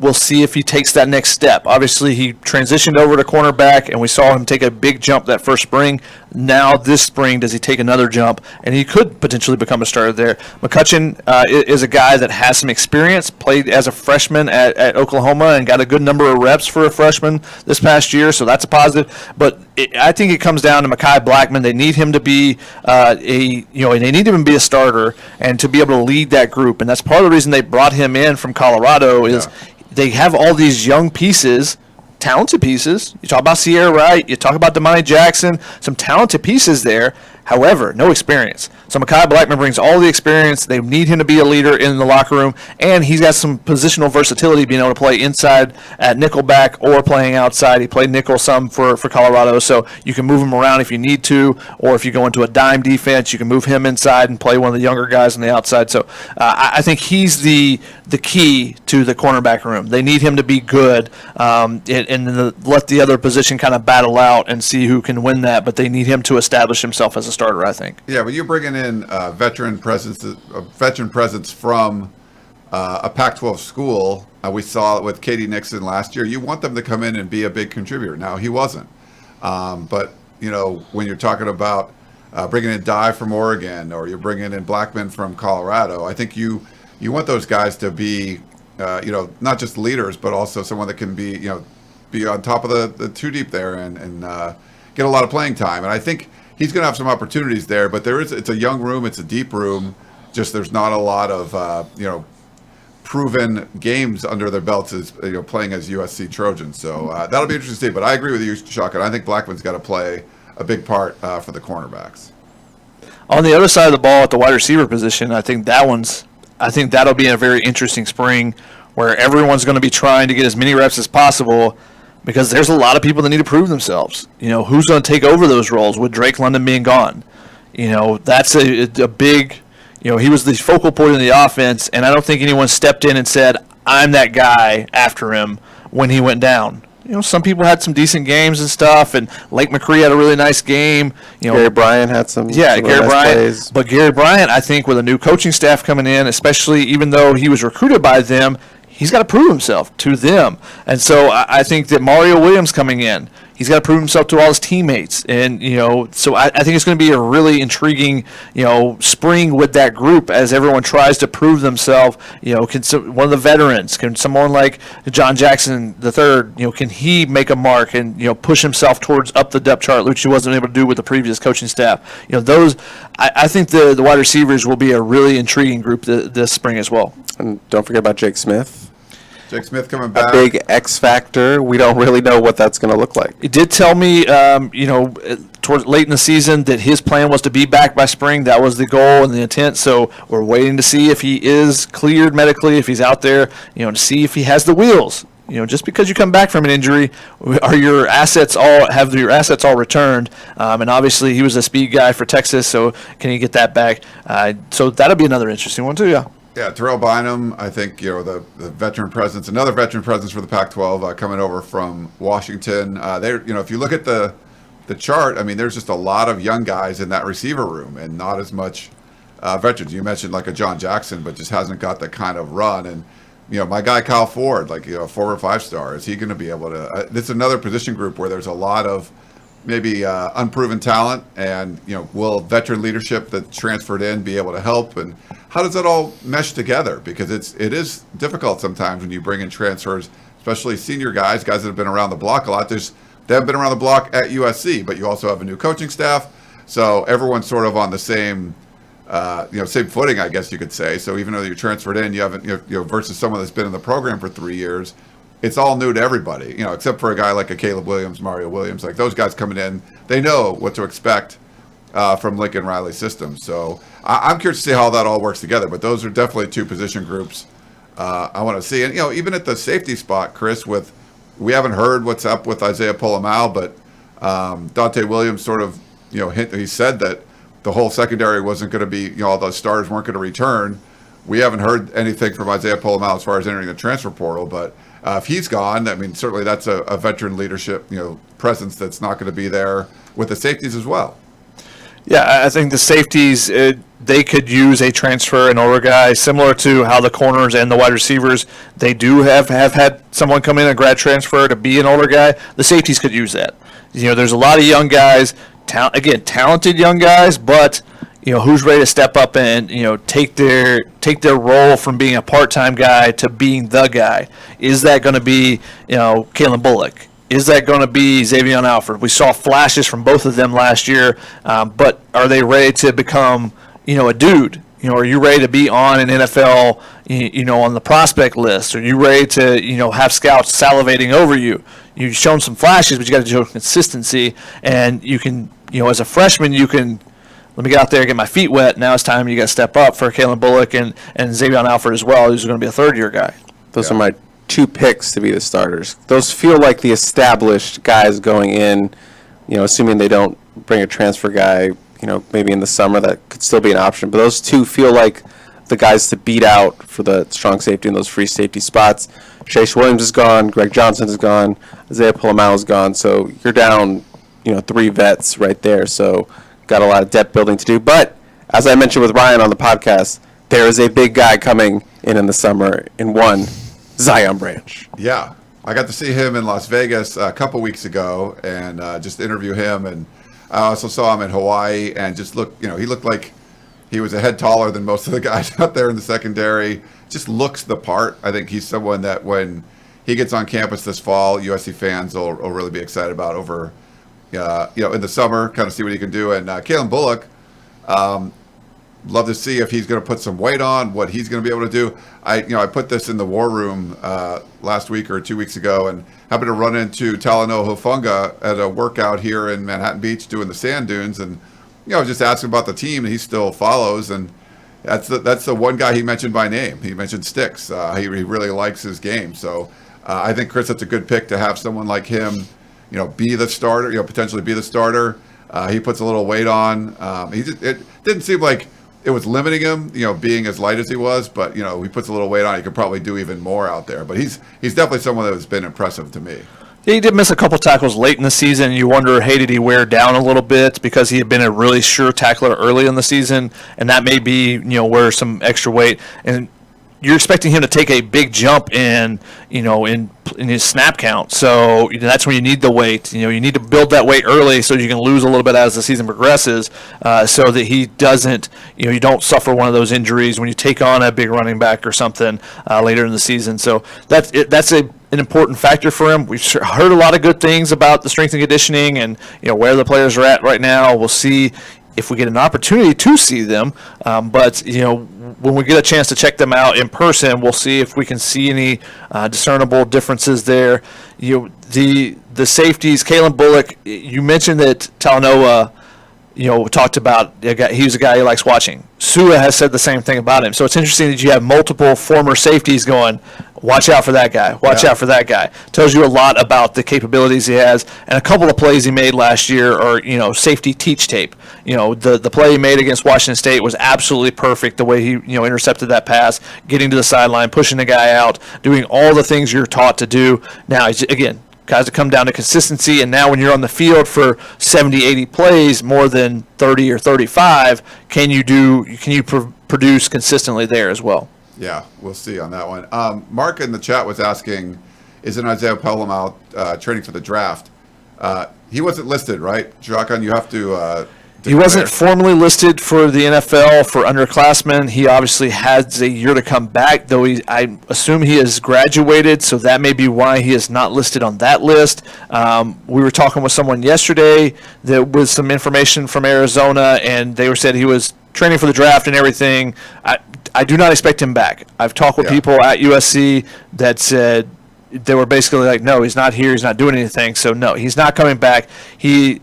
we'll see if he takes that next step. Obviously, he transitioned over to cornerback, and we saw him take a big jump that first spring. Now, this spring, does he take another jump? And he could potentially become a starter there. McCutcheon is a guy that has some experience, played as a freshman at Oklahoma and got a good number of reps for a freshman this past year, so that's a positive. But I think it comes down to Mekhi Blackman. They need him to be they need him to be a starter and to be able to lead that group. And that's part of the reason they brought him in from Colorado is they have all these young pieces, talented pieces. You talk about Sierra Wright, you talk about Damani Jackson, some talented pieces there. However, no experience. So Mekhi Blackman brings all the experience. They need him to be a leader in the locker room, and he's got some positional versatility, being able to play inside at nickelback or playing outside. He played nickel some for Colorado, so you can move him around if you need to, or if you go into a dime defense, you can move him inside and play one of the younger guys on the outside. So I think he's the key to the cornerback room. They need him to be good, and let the other position kind of battle out and see who can win that, but they need him to establish himself as a starter, I think. Yeah, but you're bringing in veteran presence from a Pac-12 school. We saw it with Katie Nixon last year. You want them to come in and be a big contributor. Now, he wasn't. But, when you're talking about bringing in Dye from Oregon, or you're bringing in Blackman from Colorado, I think you want those guys to be, not just leaders, but also someone that can be on top of the two deep there and get a lot of playing time. And I think he's going to have some opportunities there, but it's a young room, it's a deep room. Just there's not a lot of proven games under their belts as playing as USC Trojans. So that'll be interesting to see. But I agree with you, Shotgun. I think Blackman's got to play a big part for the cornerbacks. On the other side of the ball at the wide receiver position, I think that'll be a very interesting spring where everyone's going to be trying to get as many reps as possible, because there's a lot of people that need to prove themselves. Who's going to take over those roles with Drake London being gone? That's a big, he was the focal point of the offense, and I don't think anyone stepped in and said, I'm that guy after him when he went down. Some people had some decent games and stuff, and Lake McCree had a really nice game. Gary Bryant had some Gary nice Bryant plays. But Gary Bryant, I think, with a new coaching staff coming in, especially even though he was recruited by them, he's got to prove himself to them. And so I think that Mario Williams coming in, he's got to prove himself to all his teammates. And, so I think it's going to be a really intriguing, spring with that group as everyone tries to prove themselves. One of the veterans, can someone like John Jackson III, can he make a mark and, push himself towards up the depth chart, which he wasn't able to do with the previous coaching staff? I think the wide receivers will be a really intriguing group this spring as well. And don't forget about Jake Smith. Jake Smith coming back. A big X factor. We don't really know what that's going to look like. It did tell me, towards late in the season, that his plan was to be back by spring. That was the goal and the intent. So we're waiting to see if he is cleared medically, if he's out there, to see if he has the wheels. Just because you come back from an injury, are your assets all returned? And obviously he was a speed guy for Texas, so can he get that back? So that'll be another interesting one too. Yeah. Yeah, Terrell Bynum, I think, the veteran presence, another veteran presence for the Pac-12 coming over from Washington. If you look at the chart, I mean, there's just a lot of young guys in that receiver room and not as much veterans. You mentioned like a John Jackson, but just hasn't got the kind of run. And, my guy Kyle Ford, a former 5-star, is he going to be able to this is another position group where there's a lot of maybe unproven talent, and will veteran leadership that transferred in be able to help, and how does that all mesh together? Because it is difficult sometimes when you bring in transfers, especially senior guys that have been around the block a lot. They haven't been around the block at USC, but you also have a new coaching staff, so everyone's sort of on the same same footing, I guess you could say. So even though you're transferred in, you haven't versus someone that's been in the program for 3 years. It's all new to everybody, except for a guy like a Caleb Williams, Mario Williams. Like those guys coming in, they know what to expect from Lincoln Riley's system. So I'm curious to see how that all works together. But those are definitely two position groups I want to see. And even at the safety spot, Chris, we haven't heard what's up with Isaiah Pola-Mao, but Dante Williams sort of he said that the whole secondary wasn't going to be all those stars weren't going to return. We haven't heard anything from Isaiah Pola-Mao as far as entering the transfer portal, but if he's gone, I mean, certainly that's a veteran leadership, presence that's not going to be there with the safeties as well. Yeah, I think the safeties, they could use a transfer, an older guy, similar to how the corners and the wide receivers, they do have had someone come in, a grad transfer, to be an older guy. The safeties could use that. There's a lot of young guys, talented young guys, but who's ready to step up and take their role from being a part-time guy to being the guy? Is that going to be Kalen Bullock? Is that going to be Xavier Alford? We saw flashes from both of them last year, but are they ready to become a dude? Are you ready to be on an NFL on the prospect list? Are you ready to have scouts salivating over you? You've shown some flashes, but you got to show consistency, and you can as a freshman you can let me get out there, get my feet wet. Now it's time you got to step up for Kalen Bullock and Xavier Alford as well, who's going to be a third-year guy. Those are my 2 picks to be the starters. Those feel like the established guys going in, assuming they don't bring a transfer guy, maybe in the summer. That could still be an option. But those 2 feel like the guys to beat out for the strong safety in those free safety spots. Chase Williams is gone. Greg Johnson is gone. Isaiah Pulomau is gone. So you're down, 3 vets right there. So got a lot of depth building to do. But as I mentioned with Ryan on the podcast, there is a big guy coming in the summer in one, Zion Branch. Yeah. I got to see him in Las Vegas a couple weeks ago and just interview him. And I also saw him in Hawaii and just he looked like he was a head taller than most of the guys out there in the secondary. Just looks the part. I think he's someone that when he gets on campus this fall, USC fans will really be excited about over, in the summer, kind of see what he can do. And Kalen Bullock, love to see if he's going to put some weight on, what he's going to be able to do. I put this in the war room last week or 2 weeks ago and happened to run into Talanoa Hufanga at a workout here in Manhattan Beach doing the sand dunes. And, just asking about the team, and he still follows. And that's the one guy he mentioned by name. He mentioned Sticks. He really likes his game. So I think, Chris, that's a good pick to have someone like him, be the starter, potentially be the starter. He puts a little weight on. It didn't seem like it was limiting him, being as light as he was, but, he puts a little weight on. He could probably do even more out there. But he's definitely someone that has been impressive to me. He did miss a couple tackles late in the season. You wonder, hey, did he wear down a little bit because he had been a really sure tackler early in the season, and that may be, where some extra weight. And you're expecting him to take a big jump in his snap count. So that's when you need the weight. You need to build that weight early so you can lose a little bit as the season progresses, so that he doesn't, you don't suffer one of those injuries when you take on a big running back or something later in the season. So that's an important factor for him. We've heard a lot of good things about the strength and conditioning and where the players are at right now. We'll see if we get an opportunity to see them. But when we get a chance to check them out in person, we'll see if we can see any discernible differences there. The safeties, Kalen Bullock. You mentioned that Talanoa, talked about he's a guy he likes watching. Sua has said the same thing about him. So it's interesting that you have multiple former safeties going, watch out for that guy, watch out for that guy. Tells you a lot about the capabilities he has. And a couple of plays he made last year are, safety teach tape. The play he made against Washington State was absolutely perfect, the way he, intercepted that pass, getting to the sideline, pushing the guy out, doing all the things you're taught to do. Now, again, guys that come down to consistency, and now when you're on the field for 70, 80 plays, more than 30 or 35, can you produce consistently there as well? Yeah, we'll see on that one. Mark in the chat was asking, isn't Isaiah Pulomau training for the draft? He wasn't listed, right? Shotgun, you have to he wasn't formally listed for the NFL for underclassmen. He obviously has a year to come back, though I assume he has graduated, so that may be why he is not listed on that list. We were talking with someone yesterday that with some information from Arizona, and they said he was training for the draft and everything. I do not expect him back. I've talked with people at USC that said they were basically like, no, he's not here, he's not doing anything, so no, he's not coming back. He,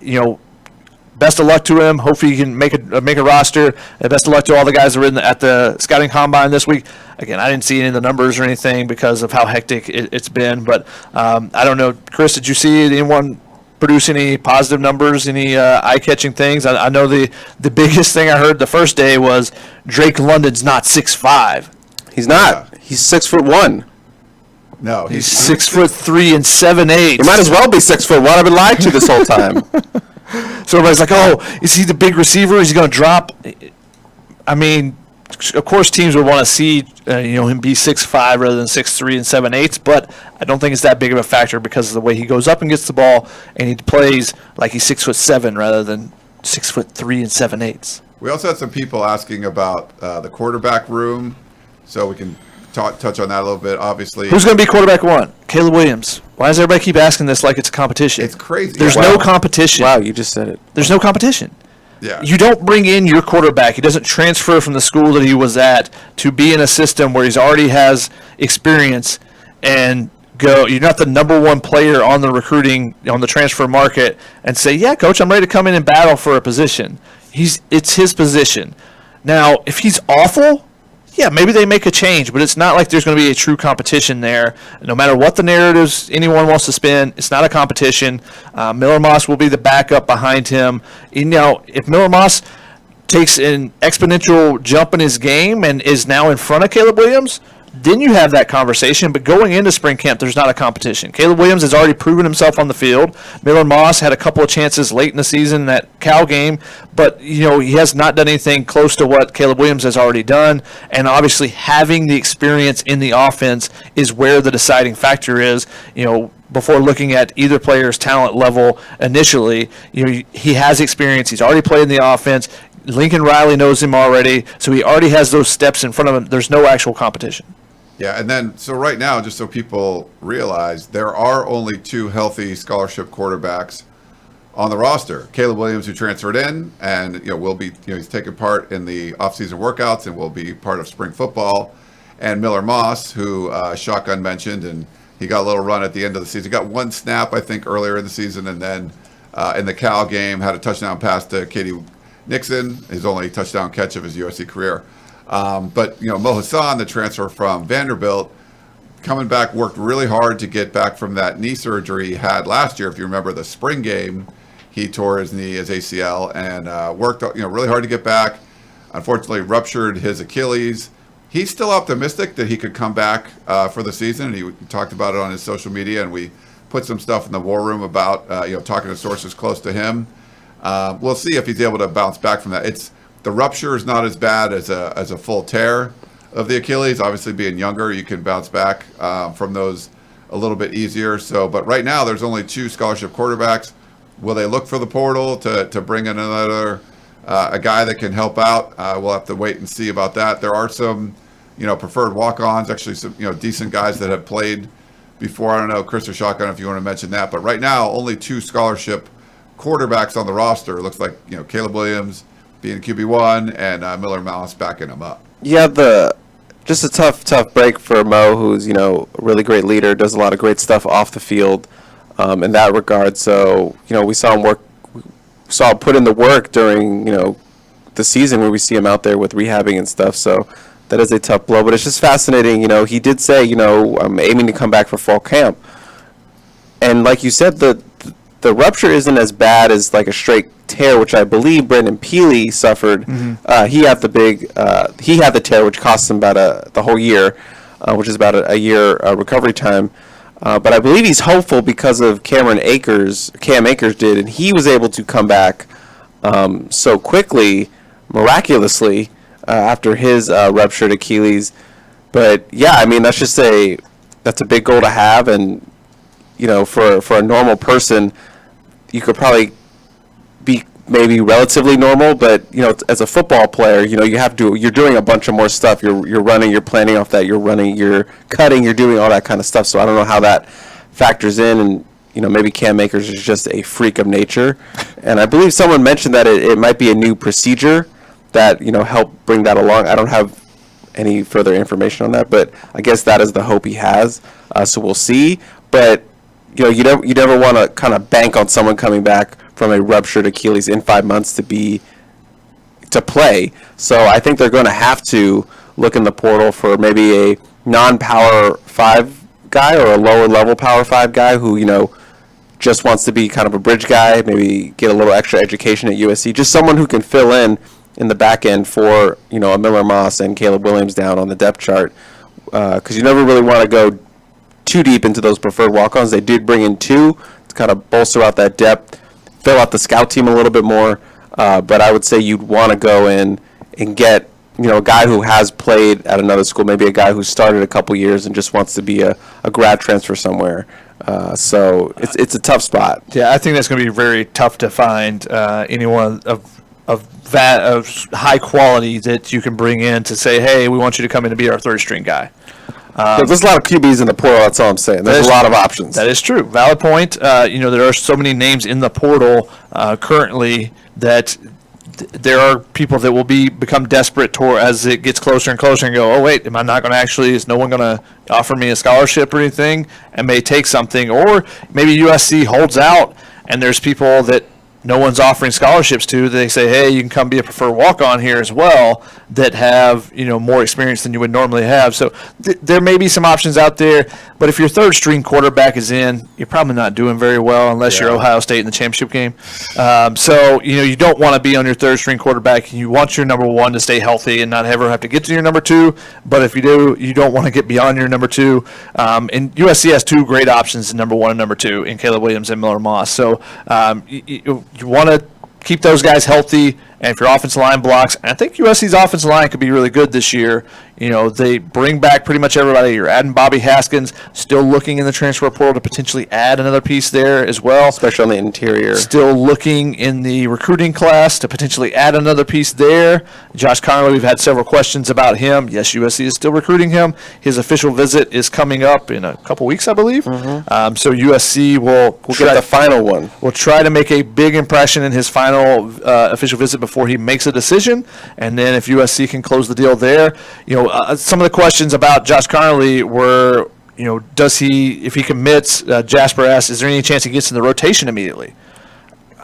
best of luck to him. Hopefully he can make a roster. Best of luck to all the guys that were at the scouting combine this week. Again, I didn't see any of the numbers or anything because of how hectic it's been. But I don't know. Chris, did you see anyone produce any positive numbers, any eye-catching things? I know the biggest thing I heard the first day was Drake London's not 6'5". He's not. He's 6'1". No, he's 6'3" and 7'8". He might as well be 6'1". I've been lied to this whole time. So everybody's like, oh, is he the big receiver? Is he going to drop? I mean, of course teams would want to see him be 6'5" rather than 6'3" and 7'8", but I don't think it's that big of a factor because of the way he goes up and gets the ball, and he plays like he's 6'7" rather than 6'3" and 7'8". We also had some people asking about the quarterback room, so we can touch on that a little bit. Obviously, who's going to be quarterback one? Caleb Williams. Why does everybody keep asking this like it's a competition? It's crazy. There's no competition. Wow, you just said it. There's no competition. Yeah. You don't bring in your quarterback. He doesn't transfer from the school that he was at to be in a system where he's already has experience and go. You're not the number one player on the recruiting, on the transfer market, and say, yeah, coach, I'm ready to come in and battle for a position. it's his position. Now, if he's awful, yeah, maybe they make a change, but it's not like there's going to be a true competition there. No matter what the narratives anyone wants to spin, it's not a competition. Miller Moss will be the backup behind him. If Miller Moss takes an exponential jump in his game and is now in front of Caleb Williams, then you have that conversation. But going into spring camp, there's not a competition. Caleb Williams has already proven himself on the field. Miller Moss had a couple of chances late in the season in that Cal game, but he has not done anything close to what Caleb Williams has already done. And obviously, having the experience in the offense is where the deciding factor is. Before looking at either player's talent level initially, he has experience. He's already played in the offense. Lincoln Riley knows him already, so he already has those steps in front of him. There's no actual competition. Yeah, and then, so right now, just so people realize, there are only 2 healthy scholarship quarterbacks on the roster. Caleb Williams, who transferred in, and will be, he's taking part in the offseason workouts and will be part of spring football. And Miller Moss, who Shotgun mentioned, and he got a little run at the end of the season. He got 1 snap, I think, earlier in the season, and then in the Cal game, had a touchdown pass to Katie Nixon, his only touchdown catch of his USC career. But Mo Hassan, the transfer from Vanderbilt, coming back, worked really hard to get back from that knee surgery he had last year. If you remember the spring game, he tore his knee, his ACL, and worked really hard to get back. Unfortunately, ruptured his Achilles. He's still optimistic that he could come back for the season. He talked about it on his social media, and we put some stuff in the war room about talking to sources close to him. We'll see if he's able to bounce back from that. The rupture is not as bad as a full tear of the Achilles. Obviously, being younger, you can bounce back from those a little bit easier. But right now, there's only 2 scholarship quarterbacks. Will they look for the portal to bring in another a guy that can help out? We'll have to wait and see about that. There are some preferred walk-ons, actually some decent guys that have played before. I don't know, Chris or Shotgun, if you want to mention that. But right now, only 2 scholarship quarterbacks on the roster. It looks like Caleb Williams being QB1 and Miller Moss backing him up. Yeah, just a tough break for Mo, who's a really great leader, does a lot of great stuff off the field in that regard. So we saw him put in the work during the season where we see him out there with rehabbing and stuff. So that is a tough blow, but it's just fascinating. He did say I'm aiming to come back for fall camp, and like you said, the rupture isn't as bad as like a straight tear, which I believe Brendan Peely suffered. Mm-hmm. He had the tear, which cost him about the whole year, which is about a year recovery time. But I believe he's hopeful because of Cam Akers did, and he was able to come back so quickly, miraculously, after his ruptured Achilles. But yeah, I mean that's a big goal to have, and for a normal person, you could probably be maybe relatively normal, but as a football player, you're doing a bunch of more stuff. You're running, you're planning off that, you're running, you're cutting, you're doing all that kind of stuff. So I don't know how that factors in, and maybe Cam Akers is just a freak of nature. And I believe someone mentioned that it might be a new procedure that helped bring that along. I don't have any further information on that, but I guess that is the hope he has. So we'll see. But you never want to kind of bank on someone coming back from a ruptured Achilles in 5 months to play. So I think they're going to have to look in the portal for maybe a non-Power 5 guy or a lower level Power 5 guy who just wants to be kind of a bridge guy, maybe get a little extra education at USC, just someone who can fill in the back end for a Miller Moss and Caleb Williams down on the depth chart, because you never really want to go too deep into those preferred walk-ons. They did bring in 2 to kind of bolster out that depth, fill out the scout team a little bit more, but I would say you'd want to go in and get a guy who has played at another school, maybe a guy who started a couple years and just wants to be a grad transfer somewhere. So it's a tough spot. Yeah, I think that's going to be very tough to find anyone of high quality that you can bring in to say, hey, we want you to come in and be our third string guy. There's a lot of QBs in the portal. That's all I'm saying. There's a lot of options. That is true. Valid point. There are so many names in the portal currently that there are people that will become desperate as it gets closer and closer and go, oh wait, am I not going to is no one going to offer me a scholarship or anything, and may take something, or maybe USC holds out and there's people that no one's offering scholarships to, they say, hey, you can come be a preferred walk-on here as well, that have, more experience than you would normally have. So there may be some options out there, but if your third string quarterback is in, you're probably not doing very well unless you're Ohio State in the championship game. So you don't want to be on your third string quarterback. You want your number one to stay healthy and not ever have to get to your number two. But if you do, you don't want to get beyond your number two. And USC has two great options, number one and number two, in Caleb Williams and Miller Moss. So you want to keep those guys healthy, and if your offensive line blocks, and I think USC's offensive line could be really good this year. They bring back pretty much everybody. You're adding Bobby Haskins, still looking in the transfer portal to potentially add another piece there as well. Especially on the interior. Still looking in the recruiting class to potentially add another piece there. Josh Connerly, we've had several questions about him. Yes, USC is still recruiting him. His official visit is coming up in a couple weeks, I believe. So USC will get the final one. We'll try to make a big impression in his final official visit before he makes a decision, and then if USC can close the deal there, some of the questions about Josh Connerly were, does he, if he commits, Jasper asked, is there any chance he gets in the rotation immediately?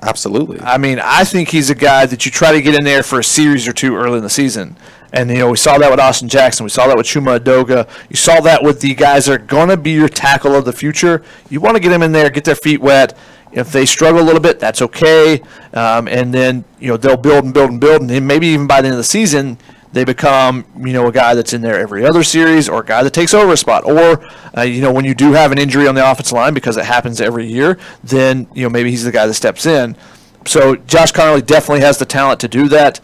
Absolutely. I mean, I think he's a guy that you try to get in there for a series or two early in the season. And, we saw that with Austin Jackson. We saw that with Chuma Adoga. You saw that with the guys that are going to be your tackle of the future. You want to get them in there, get their feet wet. If they struggle a little bit, that's okay. And then, they'll build and build and build. And then maybe even by the end of the season, they become, a guy that's in there every other series, or a guy that takes over a spot. Or, when you do have an injury on the offensive line, because it happens every year, then, maybe he's the guy that steps in. So Josh Connerly definitely has the talent to do that.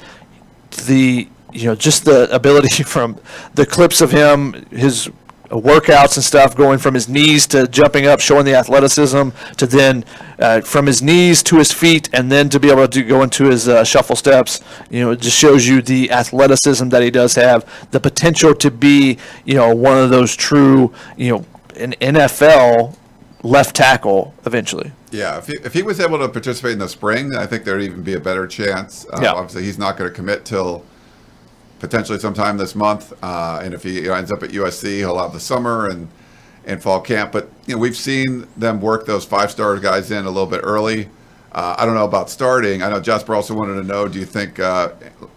Just the ability from the clips of him, his workouts and stuff, going from his knees to jumping up, showing the athleticism, to then from his knees to his feet, and then to be able to go into his shuffle steps. It just shows you the athleticism that he does have, the potential to be, one of those true, an NFL left tackle eventually. Yeah, if he was able to participate in the spring, I think there'd even be a better chance. Obviously, he's not going to commit till potentially sometime this month, and if he ends up at USC, he'll have the summer and fall camp. But we've seen them work those five-star guys in a little bit early. I don't know about starting. I know Jasper also wanted to know: do you think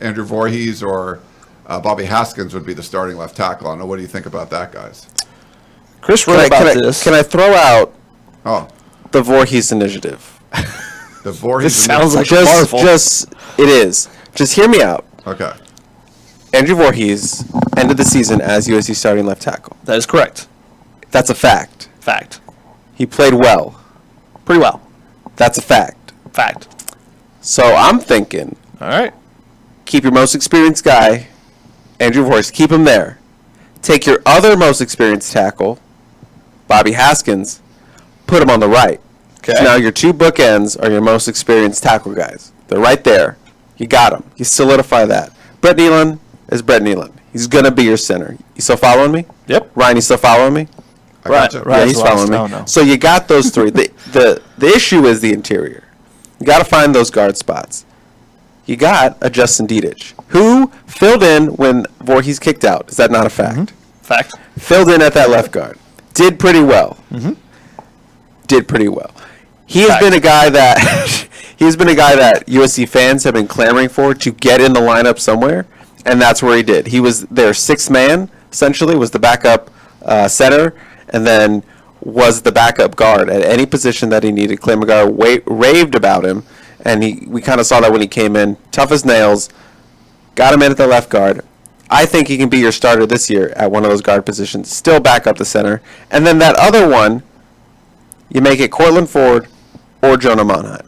Andrew Voorhees or Bobby Haskins would be the starting left tackle? I don't know. What do you think about that, guys? Chris wrote about this. Can I throw out the Voorhees initiative? The Voorhees. This sounds like it is. Just hear me out. Okay. Andrew Voorhees ended the season as USC starting left tackle. That is correct. That's a fact. Fact. He played well. Pretty well. That's a fact. Fact. So I'm thinking, all right, keep your most experienced guy, Andrew Voorhees, keep him there. Take your other most experienced tackle, Bobby Haskins, put him on the right. Okay. So now your two bookends are your most experienced tackle guys. They're right there. You got them. You solidify that. Brett Nealon is Brett Nealon. He's going to be your center. You still following me? Yep. Ryan, you still following me? Right. Yeah, he's following me. No. So you got those three. The issue is the interior. You got to find those guard spots. You got a Justin Dietich, who filled in when Voorhees kicked out. Is that not a fact? Mm-hmm. Fact. Filled in at that left guard. Did pretty well. Mm-hmm. Did pretty well. He has been a guy that USC fans have been clamoring for to get in the lineup somewhere, and that's where he did. He was their sixth man, essentially, was the backup center, and then was the backup guard at any position that he needed. Clay McGuire raved about him, and we kind of saw that when he came in. Tough as nails. Got him in at the left guard. I think he can be your starter this year at one of those guard positions. Still back up the center. And then that other one, you make it Cortland Ford or Jonah Monheim.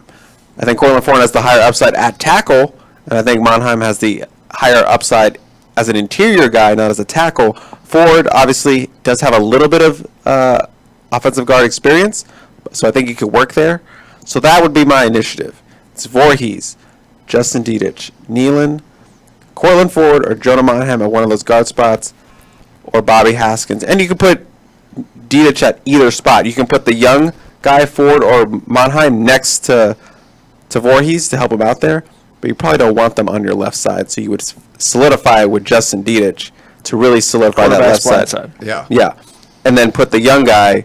I think Cortland Ford has the higher upside at tackle, and I think Monheim has the higher upside as an interior guy, not as a tackle. Ford obviously does have a little bit of offensive guard experience, so I think he could work there. So that would be my initiative. It's Voorhees, Justin Dietich, Nealon, Cortland Ford, or Jonah Monheim at one of those guard spots, or Bobby Haskins. And you can put Dietich at either spot. You can put the young guy, Ford or Monheim, next to Voorhees to help him out there, but you probably don't want them on your left side, so you would solidify with Justin Dietich to really solidify that left side. Yeah. And then put the young guy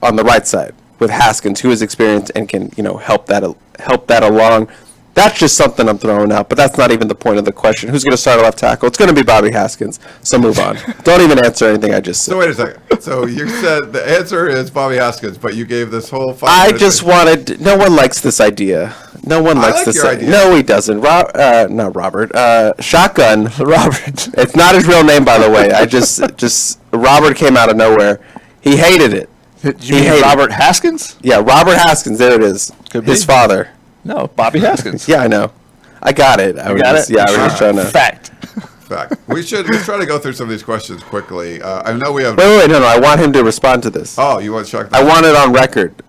on the right side with Haskins, who is experienced and can help that help that along. That's just something I'm throwing out, but that's not even the point of the question. Who's going to start at left tackle? It's going to be Bobby Haskins. So move on. Don't even answer anything I just said. So wait a second. So you said the answer is Bobby Haskins, but you gave this whole 5 I minutes just wanted. No one likes this idea. No one likes like this your idea. No, he doesn't. Not Robert. Shotgun. Robert. It's not his real name, by the way. I just Robert came out of nowhere. He hated it. You mean Robert Haskins? Yeah, Robert Haskins. There it is. Could be. His father. No, Bobby Haskins. Yeah, I know. I got it. I was got just, it? Yeah, I was just trying to. Fact. Fact. Let's try to go through some of these questions quickly. I know we have. Wait, no. I want him to respond to this. Oh, you want Chuck? I want it on record.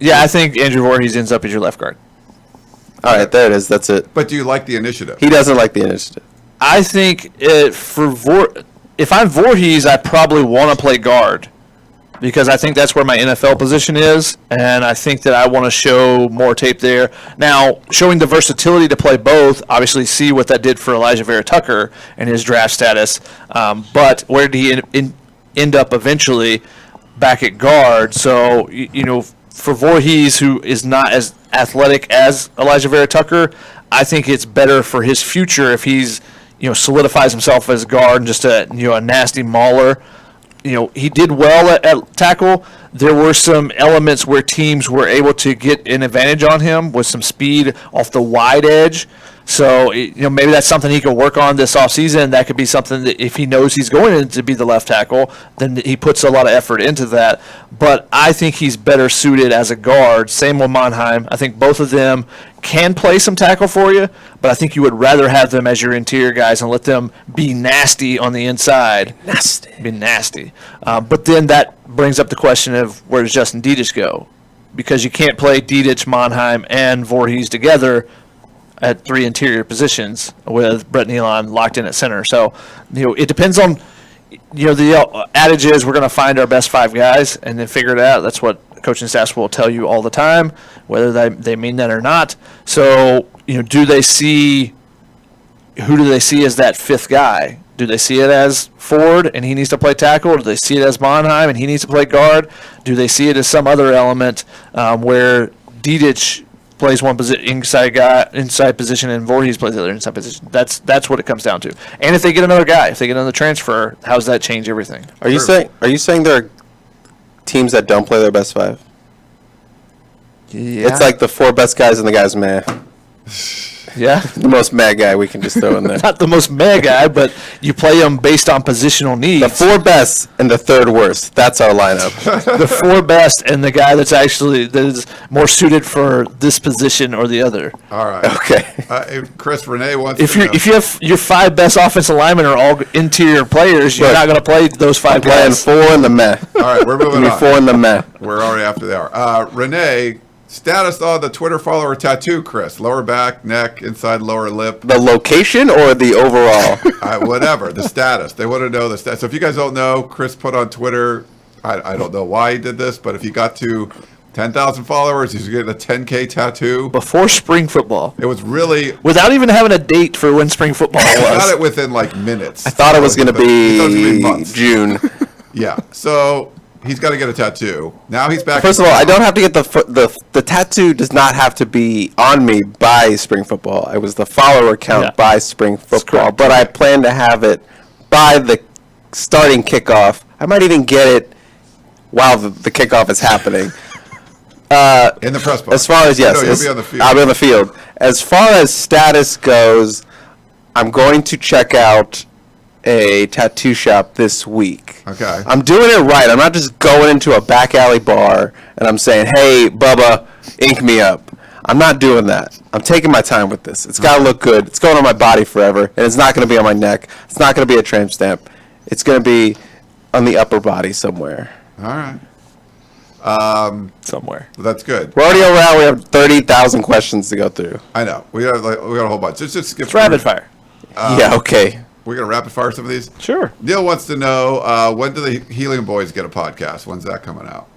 Yeah, I think Andrew Voorhees ends up as your left guard. All right, there it is. That's it. But do you like the initiative? He doesn't like the initiative. I think if I'm Voorhees, I probably want to play guard because I think that's where my NFL position is, and I think that I want to show more tape there. Now, showing the versatility to play both, obviously see what that did for Elijah Vera Tucker and his draft status, but where did he end up eventually? Back at guard. So, for Voorhees, who is not as athletic as Elijah Vera Tucker, I think it's better for his future if he's, solidifies himself as guard and just a nasty mauler. He did well at tackle. There were some elements where teams were able to get an advantage on him with some speed off the wide edge. So, maybe that's something he could work on this offseason. That could be something that if he knows he's going to be the left tackle, then he puts a lot of effort into that. But I think he's better suited as a guard. Same with Monheim. I think both of them can play some tackle for you, but I think you would rather have them as your interior guys and let them be nasty on the inside. Be nasty. But then that brings up the question of where does Justin Dedich go? Because you can't play Dedich, Monheim, and Voorhees together at 3 interior positions with Brett Nealon locked in at center. So, it depends on, the adage is we're going to find our best 5 guys and then figure it out. That's what coaching staffs will tell you all the time, whether they mean that or not. So, who do they see as that 5th guy? Do they see it as Ford and he needs to play tackle? Do they see it as Monheim and he needs to play guard? Do they see it as some other element where Dedich plays one inside position and Voorhees plays the other inside position? That's what it comes down to. And if they get another guy, if they get another transfer, how does that change everything? Are you saying there are teams that don't play their best 5? Yeah. It's like the 4 best guys and the guys meh. Yeah. The most meh guy we can just throw in there. Not the most meh guy, but you play them based on positional needs. The 4 best and the 3rd worst. That's our lineup. The 4 best and the guy that is more suited for this position or the other. All right. Okay. Chris, Renee wants If to know. if you have your 5 best offensive linemen are all interior players, you're Look, not going to play those 5 Playing guys. 4 in the meh. All right, we're moving Give me on. 4 in the meh. We're already after the hour. Renee, status on the Twitter follower tattoo, Chris. Lower back, neck, inside lower lip. The location or the overall? Whatever, the status. They want to know the status. So if you guys don't know, Chris put on Twitter, I don't know why he did this, but if he got to 10,000 followers, he's getting a 10K tattoo. Before spring football. It was really... Without even having a date for when spring football I got was. it within like minutes. I thought it was going to He thought it was gonna be months. June. Yeah, so he's got to get a tattoo. Now he's back. First of all, I don't have to get the tattoo does not have to be on me by spring football. It was the follower count by spring football, correct. but I plan to have it by the starting kickoff. I might even get it while the kickoff is happening. In the press box. As far as, yes, No, you'll be on the field. I'll be on the field. As far as status goes, I'm going to check out a tattoo shop this week. Okay. I'm doing it right. I'm not just going into a back alley bar and I'm saying, hey, Bubba, ink me up. I'm not doing that. I'm taking my time with this. It's got to look good. It's going on my body forever, and it's not going to be on my neck. It's not going to be a tramp stamp. It's going to be on the upper body somewhere. All right. Somewhere. That's good. We're already over now. We have 30,000 questions to go through. I know. We got a whole bunch. Just skip It's rapid fire. Yeah, okay. We're going to rapid fire some of these. Sure. Neil wants to know, when do the Helium Boys get a podcast? When's that coming out?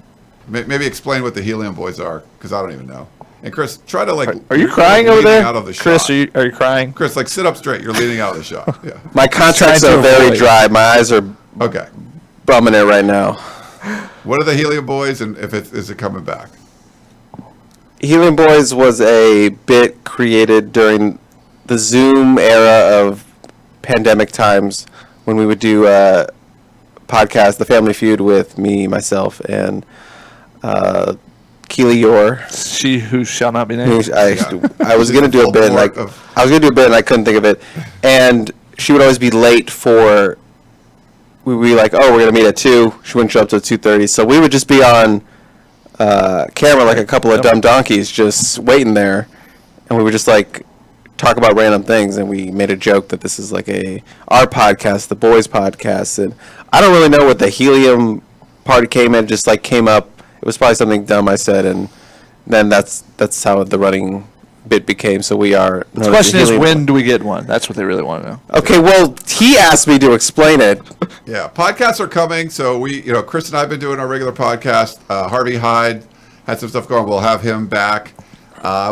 Maybe explain what the Helium Boys are, because I don't even know. And Chris, try to Are you crying over leaning there? out of the Chris, shot. are you crying? Chris, sit up straight. You're leaning out of the shot. Yeah. My contacts Trying to are very avoid. dry. My eyes are Okay. bumming it right now. What are the Helium Boys, and is it coming back? Helium Boys was a bit created during the Zoom era of pandemic times when we would do a podcast, The Family Feud, with me, myself, and Keely Yor. She who shall not be named. I was gonna do a bit, and I couldn't think of it. And she would always be late for. We'd be like, "Oh, we're gonna meet at 2." She wouldn't show up till 2:30, so we would just be on camera like a couple of dumb donkeys, just waiting there, and we would just like talk about random things. And we made a joke that this is like our podcast, the boys' podcast, and I don't really know what the helium part came in. Just like came up. It was probably something dumb I said, and then that's how the running bit became. So we are. The question is, when do we get one? That's what they really want to know. Okay, well, he asked me to explain it. Yeah, podcasts are coming. So Chris and I have been doing our regular podcast. Harvey Hyde had some stuff going. We'll have him back.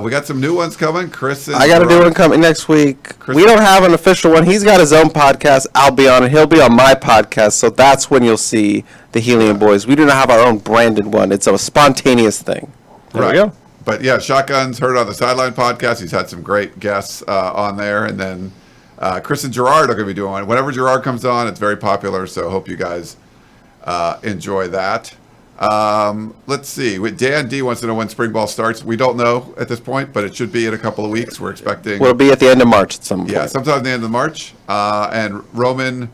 We got some new ones coming. I got a new one coming next week. We don't have an official one. He's got his own podcast. I'll be on it. He'll be on my podcast. So that's when you'll see the Helium Boys. We do not have our own branded one. It's a spontaneous thing. There we go. But yeah, Shotgun's Heard on the Sideline podcast. He's had some great guests on there. And then Chris and Gerard are going to be doing one. Whenever Gerard comes on, it's very popular. So hope you guys enjoy that. Let's see. Dan D wants to know when spring ball starts. We don't know at this point, but it should be in a couple of weeks. We're expecting. Well, it'll be at the end of March at some point. Yeah, sometime at the end of March. And Roman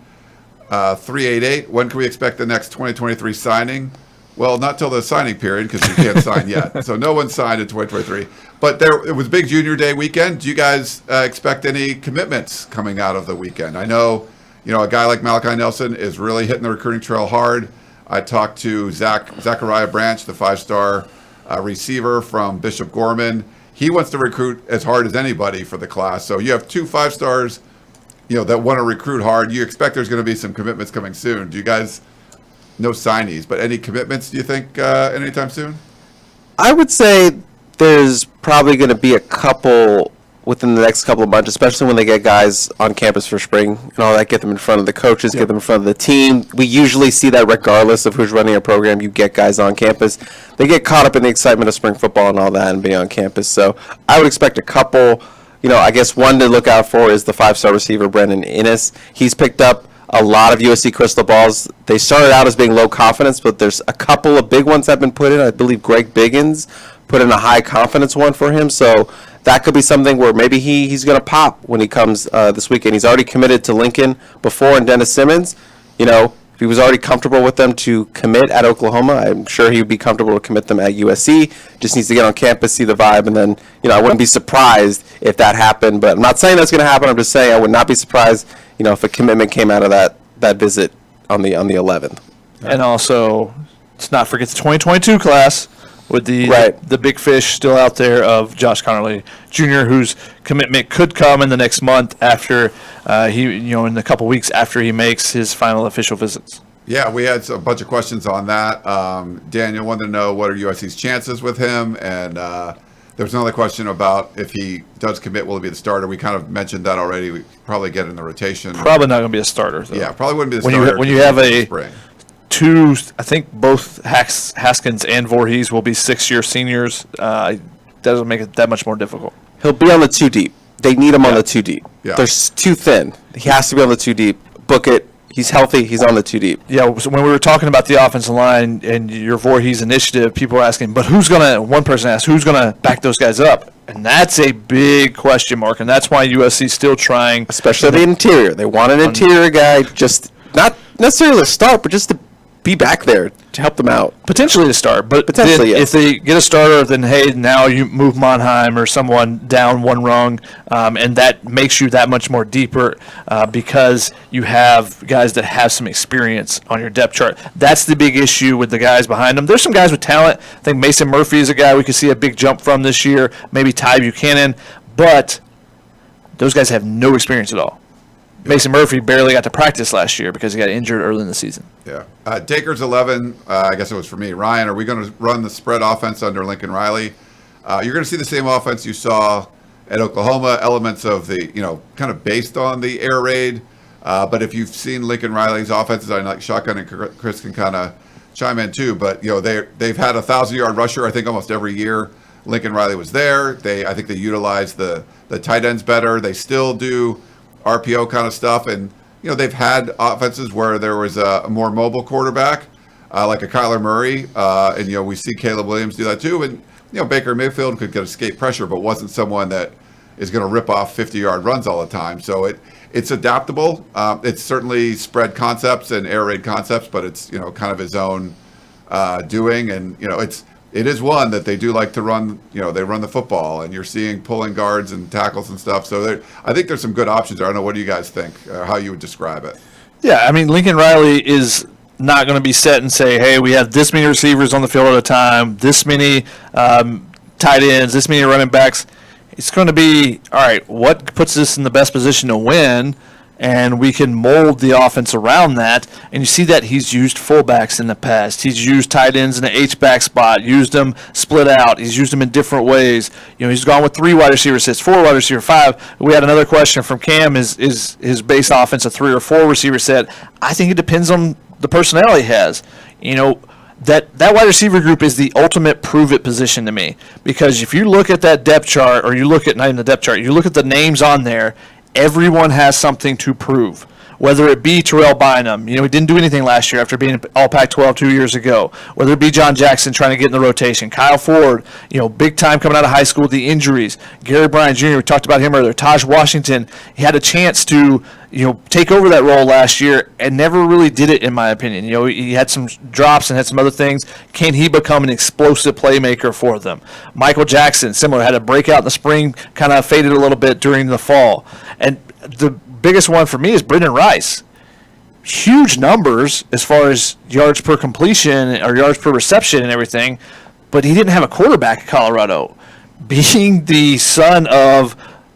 388. When can we expect the next 2023 signing? Well, not till the signing period because you can't sign yet. So no one signed in 2023. But it was big Junior Day weekend. Do you guys expect any commitments coming out of the weekend? I know, a guy like Malachi Nelson is really hitting the recruiting trail hard. I talked to Zachariah Branch, the 5-star receiver from Bishop Gorman. He wants to recruit as hard as anybody for the class. So you have 2 5-stars, that want to recruit hard. You expect there's going to be some commitments coming soon. Do you guys, no signees, but any commitments, do you think, anytime soon? I would say there's probably going to be a couple within the next couple of months, especially when they get guys on campus for spring and all that, get them in front of the coaches, get them in front of the team. We usually see that regardless of who's running a program, you get guys on campus. They get caught up in the excitement of spring football and all that and being on campus. So I would expect a couple, I guess one to look out for is the 5-star receiver, Brendan Innes. He's picked up a lot of USC crystal balls. They started out as being low confidence, but there's a couple of big ones that have been put in. I believe Greg Biggins put in a high confidence one for him. So that could be something where maybe he's going to pop when he comes this weekend. He's already committed to Lincoln before and Dennis Simmons. If he was already comfortable with them to commit at Oklahoma, I'm sure he would be comfortable to commit them at USC. Just needs to get on campus, see the vibe, and then, I wouldn't be surprised if that happened. But I'm not saying that's going to happen. I'm just saying I would not be surprised, if a commitment came out of that visit on the 11th. And also, let's not forget the 2022 class. With the big fish still out there of Josh Connerly Jr., whose commitment could come in the next month after in a couple weeks after he makes his final official visits. Yeah, we had a bunch of questions on that. Daniel wanted to know what are USC's chances with him, and there was another question about if he does commit, will he be the starter? We kind of mentioned that already. We probably get in the rotation. Probably not going to be a starter, though. Yeah, probably wouldn't be the starter. When you have I think both Haskins and Voorhees will be 6-year seniors. That doesn't make it that much more difficult. He'll be on the 2 deep. They need him on the 2 deep. Yeah. They're too thin. He has to be on the 2 deep. Book it. He's healthy. He's on the 2 deep. Yeah, so when we were talking about the offensive line and your Voorhees initiative, people were asking, but one person asked, who's going to back those guys up? And that's a big question mark, and that's why USC's still trying. Especially the interior. They want an interior guy, just not necessarily to start, but just to be back there to help them out. Potentially to start, but potentially, if they get a starter, then hey, now you move Monheim or someone down one rung, and that makes you that much more deeper because you have guys that have some experience on your depth chart. That's the big issue with the guys behind them. There's some guys with talent. I think Mason Murphy is a guy we could see a big jump from this year, maybe Ty Buchanan, but those guys have no experience at all. Mason Murphy barely got to practice last year because he got injured early in the season. Yeah. Daker's 11, I guess it was for me. Ryan, are we going to run the spread offense under Lincoln Riley? You're going to see the same offense you saw at Oklahoma, elements of the, kind of based on the air raid. But if you've seen Lincoln Riley's offenses, I know like Shotgun and Chris can kind of chime in too. But, they've had a 1,000-yard rusher, I think, almost every year. Lincoln Riley was there. I think they utilized the tight ends better. They still do RPO kind of stuff, and they've had offenses where there was a more mobile quarterback, like a Kyler Murray, and we see Caleb Williams do that too. And Baker Mayfield could get escape pressure, but wasn't someone that is going to rip off 50-yard runs all the time. So it's adaptable. It's certainly spread concepts and air raid concepts, but it's kind of his own doing, and it is one that they do like to run. They run the football, and you're seeing pulling guards and tackles and stuff. So I think there's some good options there. I don't know, what do you guys think? How you would describe it? Yeah, I mean, Lincoln Riley is not going to be set and say, hey, we have this many receivers on the field at a time, this many tight ends, this many running backs. It's going to be, all right, what puts us in the best position to win, and we can mold the offense around that. And you see that he's used fullbacks in the past. He's used tight ends in the H-back spot, used them split out. He's used them in different ways. He's gone with 3 wide receiver sets, 4 wide receiver 5. We had another question from Cam, is his base offense a 3 or 4 receiver set? I think it depends on the personnel he has. That wide receiver group is the ultimate prove-it position to me, because if you look at that depth chart, or you look at, not even the depth chart, you look at the names on there, everyone has something to prove. Whether it be Terrell Bynum, he didn't do anything last year after being All Pac-12 2 years ago. Whether it be John Jackson trying to get in the rotation, Kyle Ford, big time coming out of high school with the injuries. Gary Bryant Jr., we talked about him earlier. Taj Washington, he had a chance to take over that role last year and never really did it, in my opinion. He had some drops and had some other things. Can he become an explosive playmaker for them? Michael Jackson, similar, had a breakout in the spring, kind of faded a little bit during the fall. And the biggest one for me is Brendan Rice. Huge numbers as far as yards per completion or yards per reception and everything, but he didn't have a quarterback at Colorado. Being the son of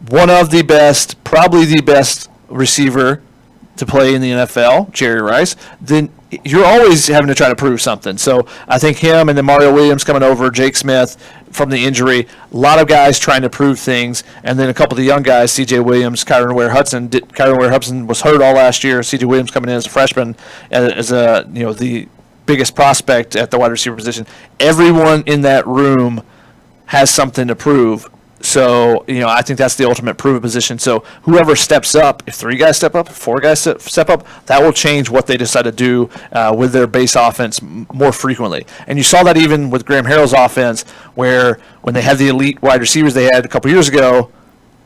one of the best, probably the best receiver to play in the NFL, Jerry Rice, then you're always having to try to prove something. So I think him and then Mario Williams coming over, Jake Smith from the injury, a lot of guys trying to prove things, and then a couple of the young guys, C.J. Williams, Kyron Ware-Hudson. Kyron Ware-Hudson was hurt all last year. C.J. Williams coming in as a freshman, as the biggest prospect at the wide receiver position. Everyone in that room has something to prove. So, I think that's the ultimate prove position. So whoever steps up, if 3 guys step up, if 4 guys step up, that will change what they decide to do with their base offense more frequently. And you saw that even with Graham Harrell's offense, where when they had the elite wide receivers they had a couple years ago,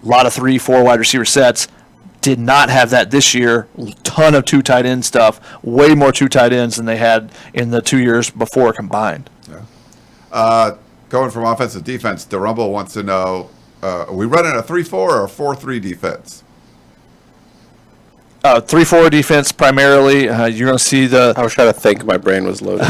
a lot of 3, 4 wide receiver sets. Did not have that this year. Ton of 2 tight end stuff. Way more 2 tight ends than they had in the 2 years before combined. Yeah. Going from offense to defense, DeRumble wants to know, are we running a 3-4 or a 4-3 defense? 3-4 defense primarily. You're going to see the. I was trying to think. My brain was loaded.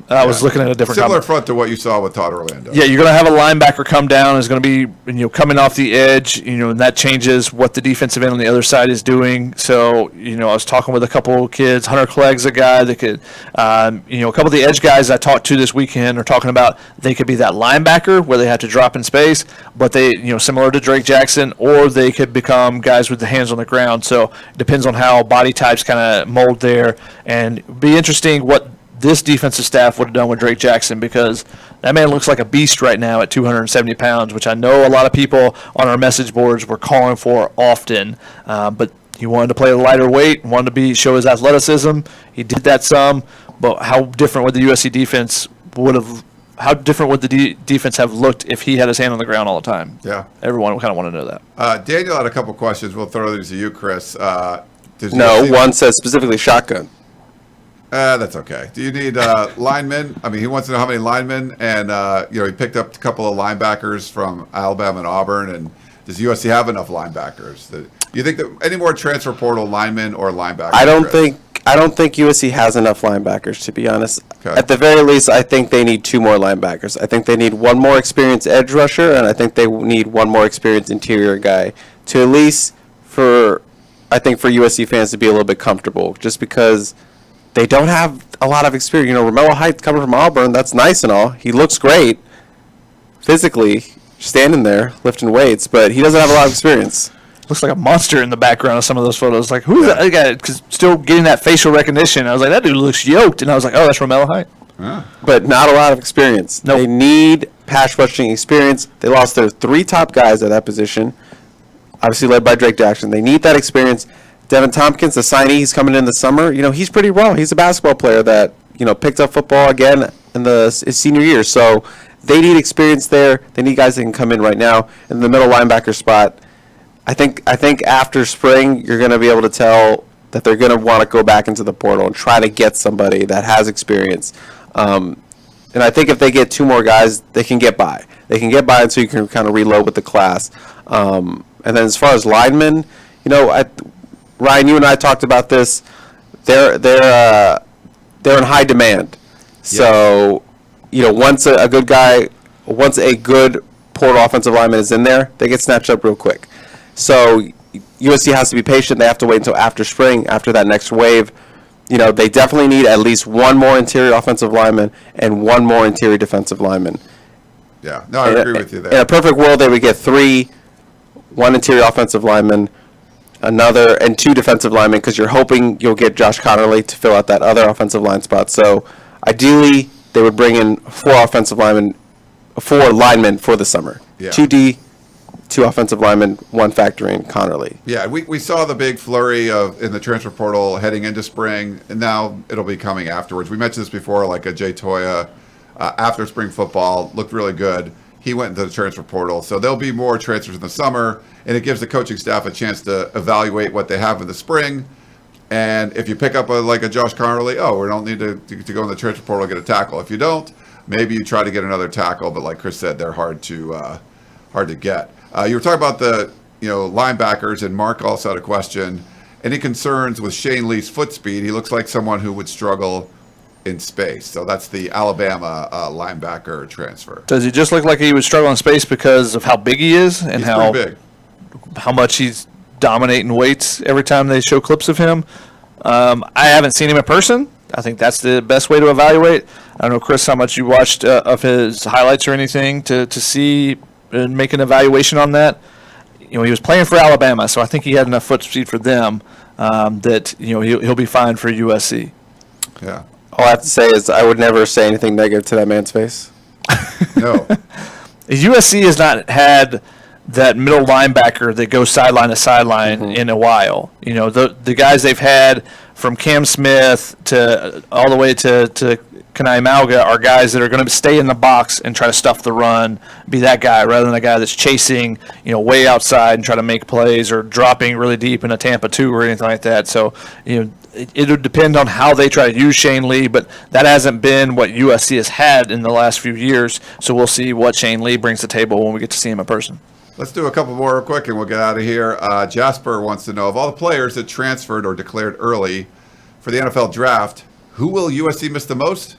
I was looking at a different. Similar front to what you saw with Todd Orlando. Yeah, you're going to have a linebacker come down. Is going to be coming off the edge. And that changes what the defensive end on the other side is doing. So I was talking with a couple of kids. Hunter Clegg's a guy that could. A couple of the edge guys I talked to this weekend are talking about they could be that linebacker where they have to drop in space, but they similar to Drake Jackson, or they could become guys with the hands on the ground. So it depends on how body types kind of mold there, and it'd be interesting what this defensive staff would have done with Drake Jackson, because that man looks like a beast right now at 270 pounds, which I know a lot of people on our message boards were calling for often, but he wanted to play a lighter weight, wanted to show his athleticism. He did that some, but how different would the USC defense how different would the defense have looked if he had his hand on the ground all the time? Yeah. Everyone kind of want to know that. Daniel had a couple questions. We'll throw these to you, Chris. No, one says specifically shotgun. That's okay. Do you need linemen? I mean, he wants to know how many linemen, and he picked up a couple of linebackers from Alabama and Auburn. And does USC have enough linebackers? Do you think that any more transfer portal linemen or linebackers? I don't think USC has enough linebackers, to be honest. Okay. At the very least, I think they need 2 more linebackers. I think they need 1 more experienced edge rusher, and I think they need 1 more experienced interior guy to at least for USC fans to be a little bit comfortable, just because they don't have a lot of experience. Romello Heights coming from Auburn, that's nice and all. He looks great physically, standing there, lifting weights, but he doesn't have a lot of experience. Looks like a monster in the background of some of those photos. Like, who's that guy? Because still getting that facial recognition. I was like, that dude looks yoked. And I was like, oh, that's Romello Height. Ah. But not a lot of experience. Nope. They need pass rushing experience. They lost their 3 top guys at that position, obviously led by Drake Jackson. They need that experience. Devin Tompkins, the signee, he's coming in the summer. He's pretty raw. He's a basketball player that, picked up football again in his senior year. So they need experience there. They need guys that can come in right now. In the middle linebacker spot, I think after spring, you're going to be able to tell that they're going to want to go back into the portal and try to get somebody that has experience. And I think if they get 2 more guys, they can get by. They can get by until you can kind of reload with the class. And then as far as linemen, Ryan, you and I talked about this. They're in high demand. So, once a good portal offensive lineman is in there, they get snatched up real quick. So USC has to be patient. They have to wait until after spring, after that next wave. They definitely need at least 1 more interior offensive lineman and 1 more interior defensive lineman. Yeah, no, I agree with you there. In a perfect world, they would get 3, 1 interior offensive lineman, another, and 2 defensive linemen, because you're hoping you'll get Josh Connerly to fill out that other offensive line spot. So ideally, they would bring in 4 linemen for the summer. Yeah. 2 D, 2 offensive linemen, 1 factoring Connerly. Yeah, we saw the big flurry in the transfer portal heading into spring, and now it'll be coming afterwards. We mentioned this before, like a Jay Toya, after spring football, looked really good. He went into the transfer portal. So there'll be more transfers in the summer, and it gives the coaching staff a chance to evaluate what they have in the spring. And if you pick up a Josh Connerly, we don't need to go in the transfer portal and get a tackle. If you don't, maybe you try to get another tackle, but like Chris said, they're hard to get. You were talking about the linebackers, and Mark also had a question. Any concerns with Shane Lee's foot speed? He looks like someone who would struggle in space. So that's the Alabama linebacker transfer. Does he just look like he would struggle in space because of how big he is and He's pretty big. how much he's dominating weights every time they show clips of him? I haven't seen him in person. I think that's the best way to evaluate. I don't know, Chris, how much you watched of his highlights or anything to see and make an evaluation on that. He was playing for Alabama, so I think he had enough foot speed for them that he'll be fine for USC. Yeah. All I have to say is I would never say anything negative to that man's face. No. USC has not had that middle linebacker that goes sideline to sideline in a while. The guys they've had from Cam Smith to all the way to Kanai Malga are guys that are going to stay in the box and try to stuff the run, be that guy rather than a guy that's chasing, way outside and try to make plays or dropping really deep in a Tampa 2 or anything like that. So, it would depend on how they try to use Shane Lee, but that hasn't been what USC has had in the last few years. So we'll see what Shane Lee brings to the table when we get to see him in person. Let's do a couple more real quick and we'll get out of here. Jasper wants to know, of all the players that transferred or declared early for the NFL draft, who will USC miss the most?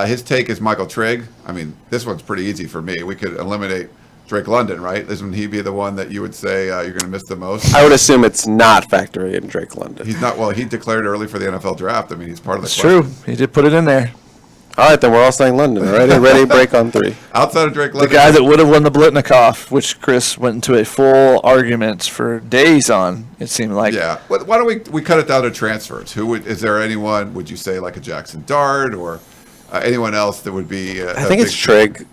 His take is Michael Trigg. I mean, this one's pretty easy for me. We could eliminate Drake London, right? Isn't he be the one that you would say you're going to miss the most? I would assume it's not factoring in Drake London. He's not. Well, he declared early for the NFL draft. I mean, he's part of the It's question. true. He did put it in there. All right, then we're all saying London. All right, ready, break on 3. Outside of Drake The London. guy that would have won the Blitnikoff, which Chris went into a full argument for days on, it seemed like. Yeah. Why don't we cut it down to transfers? Is there anyone, would you say, like a Jackson Dart or anyone else that would be I think it's Trigg.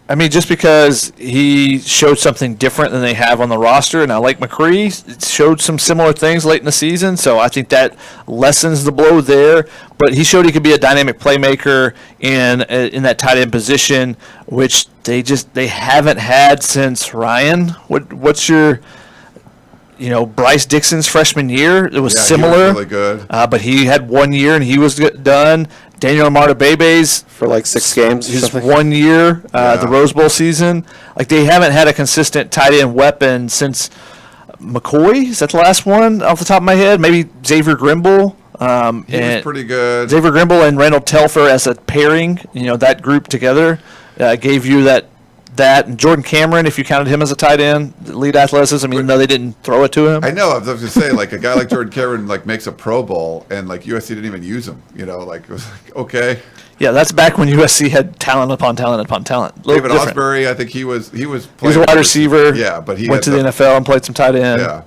I mean, just because he showed something different than they have on the roster, and I like McCree, it showed some similar things late in the season, so I think that lessens the blow there. But he showed he could be a dynamic playmaker in that tight end position, which they haven't had since Ryan. What's your Bryce Dixon's freshman year? It was similar. He was really good. But he had 1 year and he was done. Daniel Amarta-Bebe's For like 6 games. his 1 year, the Rose Bowl season. Like, they haven't had a consistent tight end weapon since McCoy. Is that the last one off the top of my head? Maybe Xavier Grimble. He was pretty good. Xavier Grimble and Randall Telfer as a pairing, that group together gave you that. And Jordan Cameron, if you counted him as a tight end, lead athleticism, even though they didn't throw it to him. I know. I was going to say, like, a guy like Jordan Cameron, like, makes a Pro Bowl, and, like, USC didn't even use him. It was like, okay. Yeah, that's back when USC had talent upon talent upon talent. David Osbury, I think he was playing. He was a wide receiver. Yeah, but he went to the NFL and played some tight end. Yeah.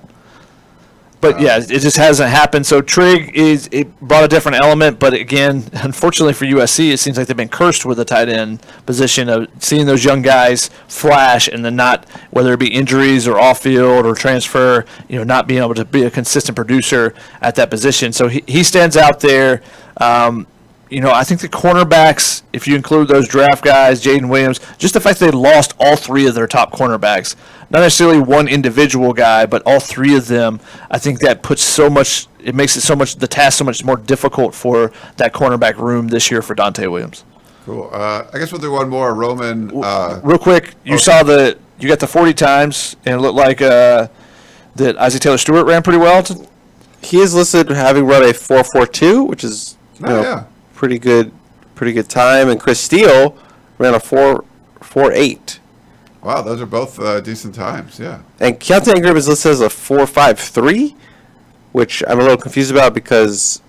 But yeah, it just hasn't happened. So Trigg it brought a different element, but again, unfortunately for USC, it seems like they've been cursed with the tight end position of seeing those young guys flash and then not, whether it be injuries or off field or transfer, not being able to be a consistent producer at that position. So he stands out there. I think the cornerbacks, if you include those draft guys, Jaden Williams, just the fact they lost all three of their top cornerbacks, not necessarily one individual guy, but all three of them, I think that makes the task so much more difficult for that cornerback room this year for Dante Williams. Cool. I guess we'll do one more. Roman. Real quick, you got the 40 times, and it looked like that Isaac Taylor Stewart ran pretty well. He is listed having run a 4.42, which is pretty good time, and Chris Steele ran a 4.48. Wow, those are both decent times, yeah. And Keontae Ingram is listed as a 4.53, which I'm a little confused about because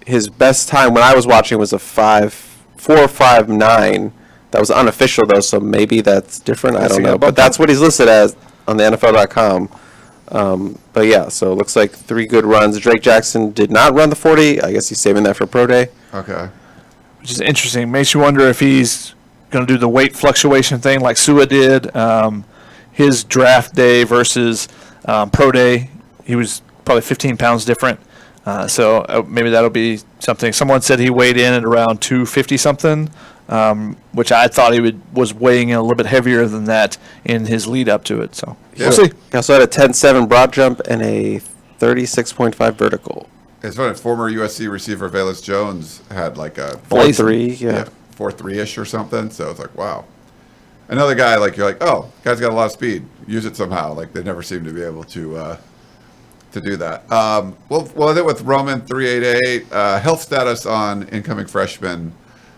his best time when I was watching was a 4.59. That was unofficial though, so maybe that's different. I don't know, but that's what he's listed as on the NFL.com. But yeah, so it looks like 3 good runs. Drake Jackson did not run the 40. I guess he's saving that for pro day. Okay. Which is interesting. Makes you wonder if he's going to do the weight fluctuation thing like Sua did. His draft day versus pro day, he was probably 15 pounds different. So maybe that'll be something. Someone said he weighed in at around 250 something, which I thought he was weighing in a little bit heavier than that in his lead up to it. So we'll see. He also had a 10.7 broad jump and a 36.5 vertical. It's funny, former USC receiver Velus Jones had like a 4.3, yeah. 4.3-ish or something. So it's like, wow. Another guy, like, you're like, oh, guy's got a lot of speed. Use it somehow. Like, they never seem to be able to do that. We'll end it with Roman 388. Health status on incoming freshman,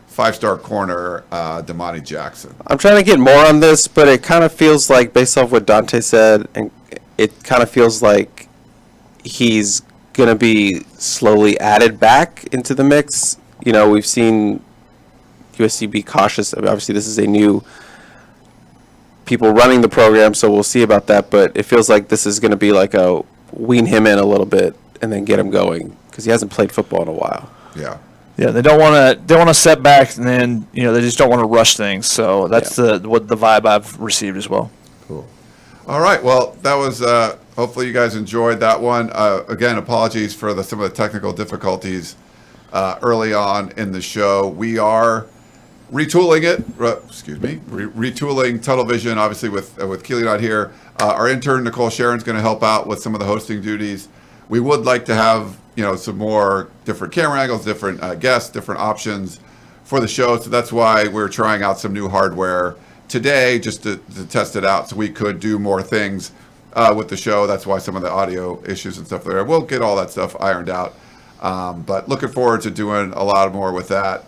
5-star corner, Damani Jackson. I'm trying to get more on this, but it kind of feels like, based off what Dante said, and it kind of feels like he's going to be slowly added back into the mix. We've seen USC be cautious. I mean, obviously, this is a new people running the program, so we'll see about that. But it feels like this is going to be like a wean him in a little bit and then get him going because he hasn't played football in a while. Yeah. Yeah, they don't want to set back, and then they just don't want to rush things. So that's the vibe I've received as well. Cool. All right. Well, that was. Hopefully, you guys enjoyed that one. Again, apologies for some of the technical difficulties early on in the show. We are retooling it. Retooling Tunnel Vision. Obviously, with Keely not here, our intern Nicole Sharon's going to help out with some of the hosting duties. We would like to have some more different camera angles, different guests, different options for the show. So that's why we're trying out some new hardware today, just to test it out, so we could do more things with the show. That's why some of the audio issues and stuff there. We'll get all that stuff ironed out. But looking forward to doing a lot more with that.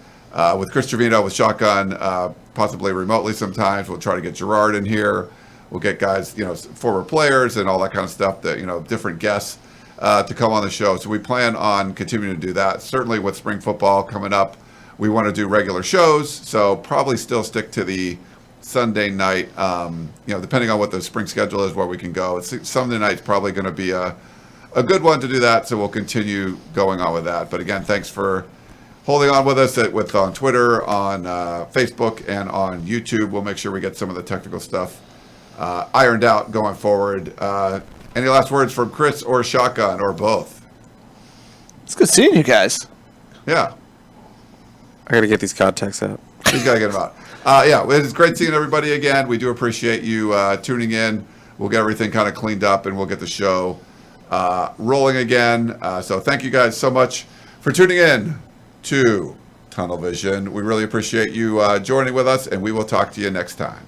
With Chris Trevino, with Shotgun, possibly remotely sometimes. We'll try to get Gerard in here. We'll get guys, former players and all that kind of stuff, that, different guests to come on the show. So we plan on continuing to do that. Certainly with spring football coming up, we want to do regular shows. So probably still stick to the Sunday night, depending on what the spring schedule is, where we can go. Sunday night's probably going to be a good one to do that, so we'll continue going on with that. But again, thanks for holding on with us on Twitter, on Facebook, and on YouTube. We'll make sure we get some of the technical stuff ironed out going forward. Any last words from Chris or Shotgun, or both? It's good seeing you guys. Yeah. I got to get these contacts out. He's got to get them out. It's great seeing everybody again. We do appreciate you tuning in. We'll get everything kind of cleaned up, and we'll get the show rolling again. So thank you guys so much for tuning in to Tunnel Vision. We really appreciate you joining with us, and we will talk to you next time.